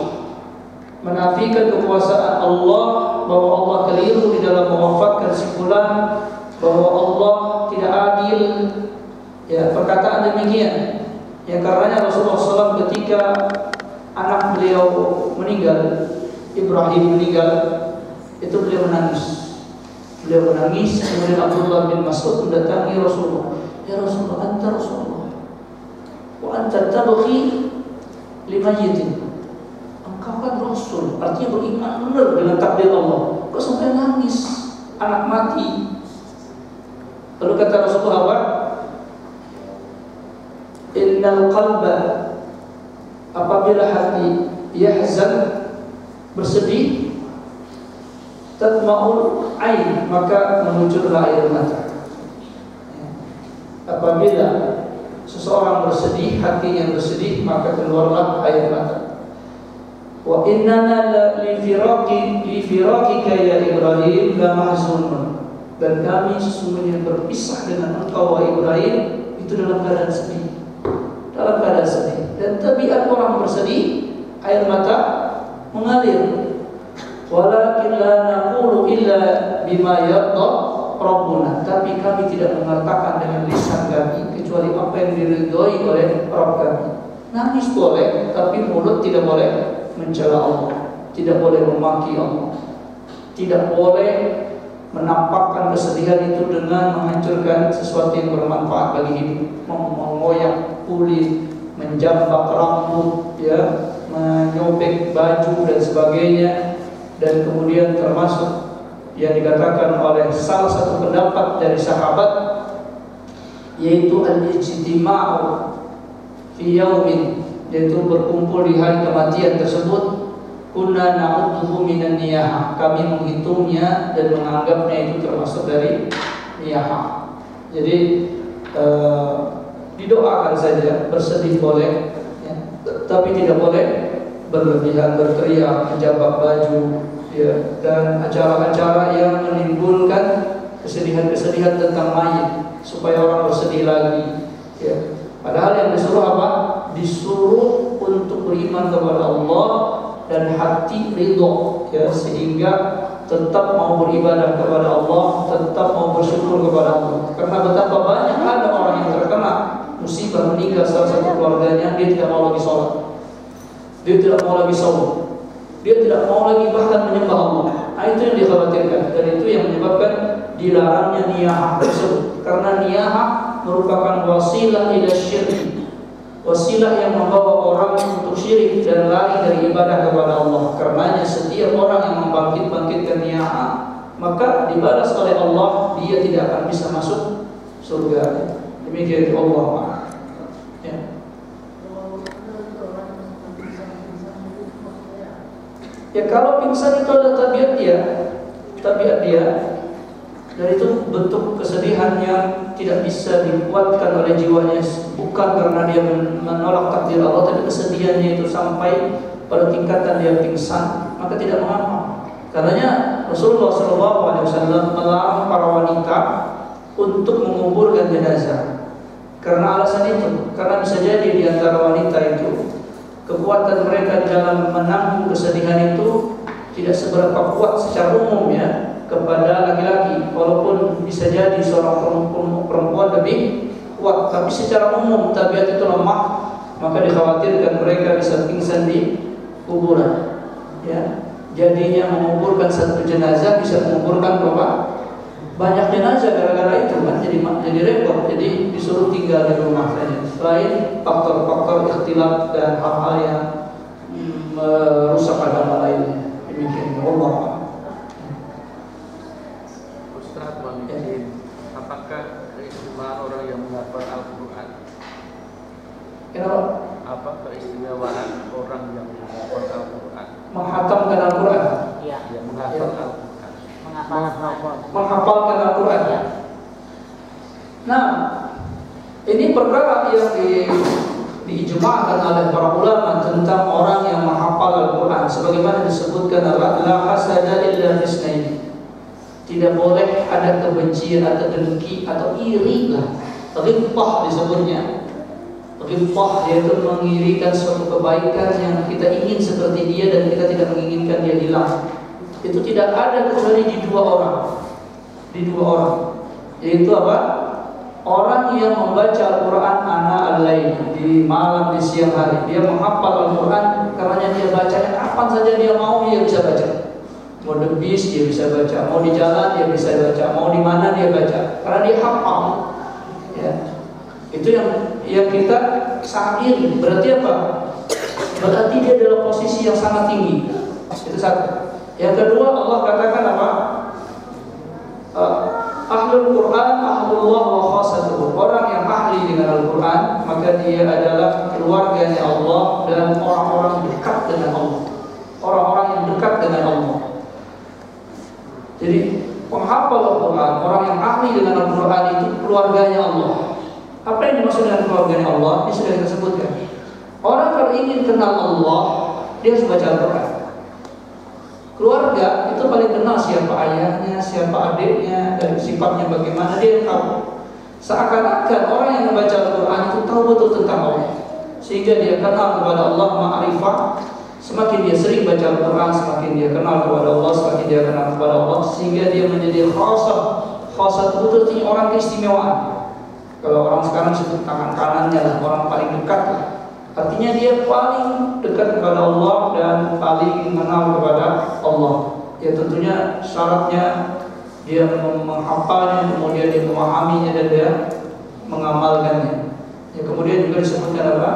menafikan kekuasaan Allah, bahwa Allah keliru di dalam mewafatkan si fulan, bahwa Allah tidak adil. Ya, perkataan demikian. Yang karenanya Rasulullah SAW ketika anak beliau meninggal, Ibrahim meninggal, itu beliau menangis. Beliau menangis. Kemudian Abdullah bin Mas'ud mendatangi Rasulullah. Ya Rasulullah, anta Rasulullah, wa anta tabghi limayyitin. Engkau kan Rasul, artinya beriman benar dengan takdir Allah. Kok sampai nangis anak mati? Lalu kata Rasulullah apa? Innal qalba, apabila hati yahzan, bersedih, tatma'ul ain, maka memuncullah air mata. Apabila seseorang bersedih, hati yang bersedih, maka keluarlah air mata. Wa innana li firaqika ya Ibrahim la mahzunun, dan kami sesungguhnya berpisah dengan engkau wahai Ibrahim itu dalam keadaan sedih. Dalam keadaan sedih. Dan tabiat orang bersedih, air mata mengalir. Walakin la naqulu illa bima yarda Rabbuna, tapi kami tidak mengatakan dengan lisan kami kecuali apa yang diridhoi oleh Rabb kami. Nangis boleh, tapi mulut tidak boleh mencela Allah, tidak boleh memaki Allah, tidak boleh menampakkan kesedihan itu dengan menghancurkan sesuatu yang bermanfaat bagi hidup, mengoyak kulit, menjambak rambut, ya, menyobek baju dan sebagainya. Dan kemudian termasuk yang dikatakan oleh salah satu pendapat dari sahabat, yaitu al-ijtima'u fi yaumin, yaitu berkumpul di hari kematian tersebut. Kunna na'udduhu minan niyahah, kami menghitungnya dan menganggapnya itu termasuk dari niyahah. Jadi didoakan saja, bersedih boleh, ya, tapi tidak boleh berlebihan, berteriak, menjambak baju, ya, dan acara-acara yang menimbulkan kesedihan-kesedihan tentang mayit supaya orang bersedih lagi, ya. Padahal yang disuruh apa? Disuruh untuk beriman kepada Allah dan hati ridho, ya, sehingga tetap mau beribadah kepada Allah, tetap mau bersyukur kepada Allah. Karena betapa banyak ada orang yang terkena musibah, meninggal salah satu keluarganya, dia tidak mau lagi sholat, dia tidak mau lagi saum, dia tidak mau lagi bahkan menyembah Allah. Nah, itu yang dikhawatirkan, dan itu yang menyebabkan dilarangnya niyahah tersebut. Karena niyahah merupakan wasilah ila syirk, wasilah yang membawa orang untuk syirik dan lari dari ibadah kepada Allah. Karenanya setiap orang yang membangkit-bangkitkan niyahah, maka dibalas oleh Allah, dia tidak akan bisa masuk surga. Demikian Allah. Ya. Ya, kalau pingsan itu ada tabiat dia, dan itu bentuk kesedihan yang tidak bisa dikuatkan oleh jiwanya, bukan karena dia menolak takdir Allah, tapi kesedihannya itu sampai pada tingkatan dia pingsan, maka tidak mengapa. Karenanya Rasulullah SAW melarang para wanita untuk menguburkan jenazah. Karena alasan itu, karena bisa jadi di antara wanita itu kekuatan mereka dalam menanggung kesedihan itu tidak seberapa kuat secara umum, ya, kepada laki-laki. Walaupun bisa jadi seorang perempuan lebih kuat, tapi secara umum tabiat itu lemah, maka dikhawatirkan mereka bisa pingsan di kuburan. Ya, jadinya menguburkan satu jenazah bisa menguburkan berapa banyak jenazah gara-gara itu kan, jadi repot. Jadi disuruh tinggal di rumah saja. Selain faktor-faktor ikhtilaf dan hal-hal yang merusak agama lainnya. Demikian. Allah. Ustaz, apakah keistimewaan orang yang menghafal Al-Quran? Kenapa? Apa keistimewaan orang yang menghafal Al-Quran? Menghatamkan Al-Quran. Ya, menghafal Al-Quran. Menghafalkan Al-Quran. Ya. Nah, ini perkara yang diijma'kan oleh para ulama tentang orang yang menghafal Al-Quran. Sebagaimana disebutkan la hasada illa fisnaini. Tidak boleh ada kebencian atau dengki atau iri lah. Ghibtah disebutnya. Ghibtah yaitu mengirikan suatu kebaikan yang kita ingin seperti dia dan kita tidak menginginkan dia hilang. Itu tidak ada kecuali di dua orang. Di dua orang. Yaitu apa? Orang yang membaca Al-Quran ana al-lail, di malam, di siang hari. Dia menghafal Al-Quran karena dia bacanya kapan saja dia mau, dia bisa baca. Mau di bis dia bisa baca, mau di jalan dia bisa baca, mau di mana dia baca, karena dia hafal. Ya. Itu yang kita sangat iri. Berarti apa? Berarti dia dalam posisi yang sangat tinggi. Itu satu. Yang kedua, Allah katakan apa? Ahlul Quran, ahlullah wa khasatuhu. Orang yang ahli dengan Al-Quran, maka dia adalah keluarganya Allah dan orang-orang dekat dengan Allah. Orang-orang yang dekat dengan Allah. Jadi penghafal Al-Quran, orang yang ahli dengan Al-Quran itu keluarganya Allah. Apa yang dimaksud dengan keluarganya Allah? Ini sudah kita sebutkan. Orang kalau ingin kenal Allah, dia harus baca Al-Quran. Keluarga itu paling kenal siapa ayahnya, siapa adiknya, dan sifatnya bagaimana, dia yang tahu. Seakan-akan orang yang membaca Al-Quran itu tahu betul tentang Allah, sehingga dia kenal kepada Allah ma'rifah. Semakin dia sering baca Al-Quran, semakin dia kenal kepada Allah, semakin dia kenal kepada Allah, sehingga dia menjadi khasah. Khasah itu artinya orang keistimewaan. Kalau orang sekarang sebut tangan kanannya lah, orang paling dekat lah. Artinya dia paling dekat kepada Allah dan paling mengenal kepada Allah. Ya tentunya syaratnya dia menghafalnya, kemudian dia memahaminya dan dia mengamalkannya. Ya kemudian juga disebutkan apa?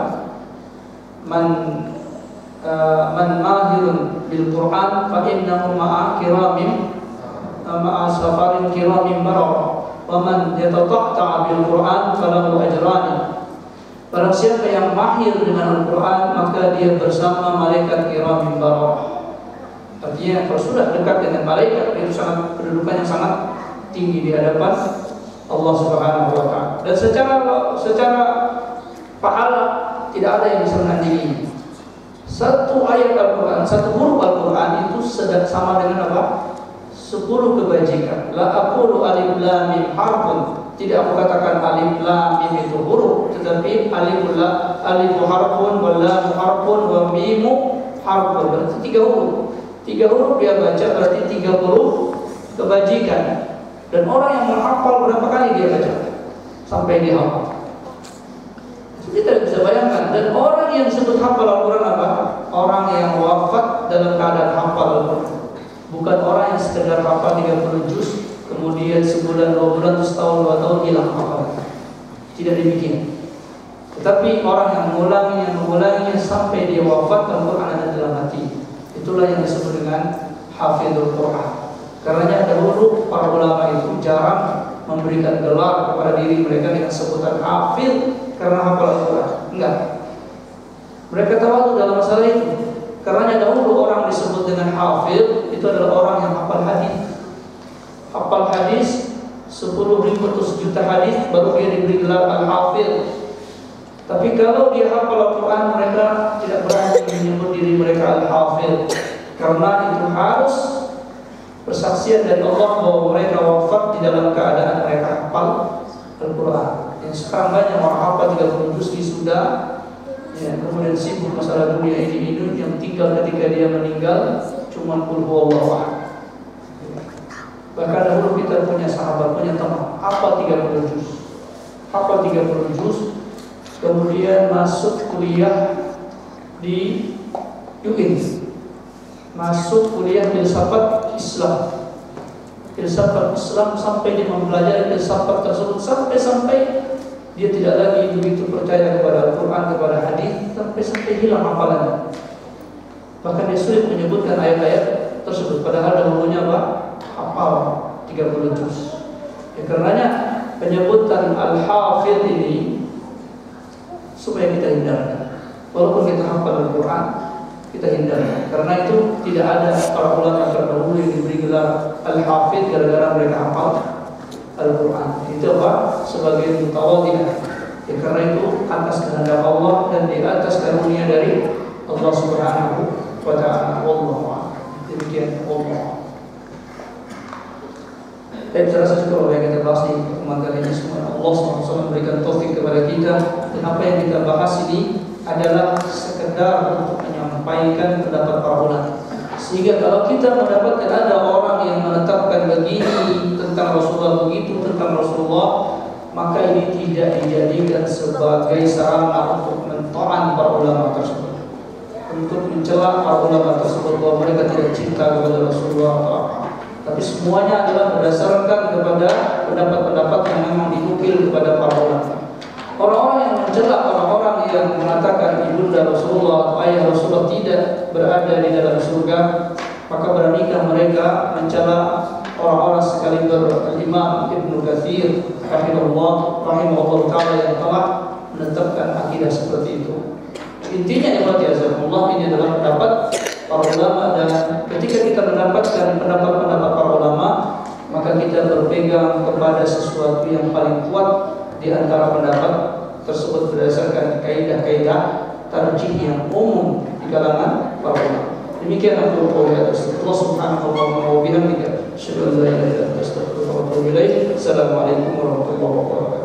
Man mahirun bil Quran fa innahu ma'a kiramin ma'a safarin kiramin barara wa man yatata'a bil Quran falahu ajrani. Barang siapa yang mahir dengan Al-Quran, maka dia bersama malaikat kiramin bararah. Artinya kalau sudah dekat dengan malaikat, itu sangat kedudukan yang sangat tinggi di hadapan Allah Subhanahu wa taala. Dan secara pahala tidak ada yang bisa menandinginya. Satu ayat Al-Quran, satu huruf Al-Quran itu sama dengan apa? 10 kebajikan. La aqulu alif lam mim harfun. Tidak aku katakan alif lam mim itu huruf, tetapi alif harfun, wa lam harfun, wa mim harfun. Berarti 3 huruf. 3 huruf dia baca berarti 30 kebajikan. Dan orang yang menghafal berapa kali dia baca sampai dia hafal? Kita bisa bayangkan. Dan orang yang disebut hafal Al-Quran apa? Orang yang wafat dalam keadaan hafal Al-Quran. Bukan orang yang sekedar hafal 30 juz, kemudian sebulan, 2 bulan, terus tahun, 2 tahun hilang hafal. Tidak demikian. Tetapi orang yang mengulanginya sampai dia wafat, Al-Quran ada dalam hati. Itulah yang disebut dengan hafizul Quran. Karena dahulu para ulama itu jarang memberikan gelar kepada diri mereka dengan sebutan hafiz karena hafal Al-Quran. Enggak. Mereka tahu dalam masalah itu. Karena dahulu orang disebut dengan hafiz itu adalah orang yang hafal hadis. Hafal hadis 10.000 atau sejuta hadis baru dia diberi gelar al-hafiz. Tapi kalau dia hafal Al-Quran, mereka tidak berani menyebut diri mereka al-hafiz, karena itu harus persaksian dari Allah bahwa mereka wafat di dalam keadaan mereka hafal Al-Quran. Yang sekarang banyak orang hafal 30 juz sudah, ya, kemudian sibuk masalah dunia ini yang tinggal ketika dia meninggal cuma qul huwallahu ahad. Bahkan dahulu kita punya sahabat, punya teman hafal 30 juz. hafal 30 juz, kemudian masuk kuliah di UIN, masuk kuliah filsafat Islam. Filsafat Islam sampai dia mempelajari filsafat tersebut sampai dia tidak lagi begitu percaya kepada Al-Quran, kepada hadis, sampai hilang hafalannya. Bahkan dia sulit menyebutkan ayat-ayat tersebut, padahal dahulunya apa? Hafal 30 juz. Ya, karenanya penyebutan Al-Hafidh ini supaya kita hindarkan. Walaupun kita hafal Al-Quran, kita hindarkan. Karena itu tidak ada para ulama terdahulu yang diberi gelar Al-Hafidh gara-gara mereka hafal Al-Quran. Itu apa? Sebagai mutawadhi'ah. Ya, karena itu atas kehendak Allah dan di atas karunia dari Allah Subhanahu wa ta'ala. Wallahu a'lam. Demikian Allah. Baik, saya rasa cukup yang kita bahas di pertemuan kali ini. Semoga Allah SWT memberikan taufik kepada kita, dan apa yang kita bahas ini adalah sekedar untuk menyampaikan pendapat para ulama. Sehingga kalau kita mendapatkan ada orang yang menetapkan begini tentang Rasulullah, begitu tentang Rasulullah, maka ini tidak dijadikan sebagai sarana untuk mentoan para ulama tersebut, untuk mencela para ulama tersebut bahwa mereka tidak cinta kepada Rasulullah atau apa. Tapi semuanya adalah berdasarkan kepada pendapat-pendapat yang memang dinukil kepada para ulama. Orang-orang yang mencela orang-orang yang mengatakan ibunda Rasulullah atau ayah Rasulullah tidak berada di dalam surga, maka beranikah mereka mencela orang-orang sekaliber Imam Ibnu Katsir rahimahullah ta'ala yang telah menetapkan akidah seperti itu. Intinya ya Allah, ini adalah pendapat para ulama, dan ketika kita mendapatkan pendapat-pendapat para ulama, maka kita berpegang kepada sesuatu yang paling kuat di antara pendapat tersebut berdasarkan kaidah-kaidah tarjih yang umum di kalangan para ulama. Demikian aku berkata, Allah Subhanahu wa ta'ala. Assalamualaikum warahmatullahi wabarakatuh.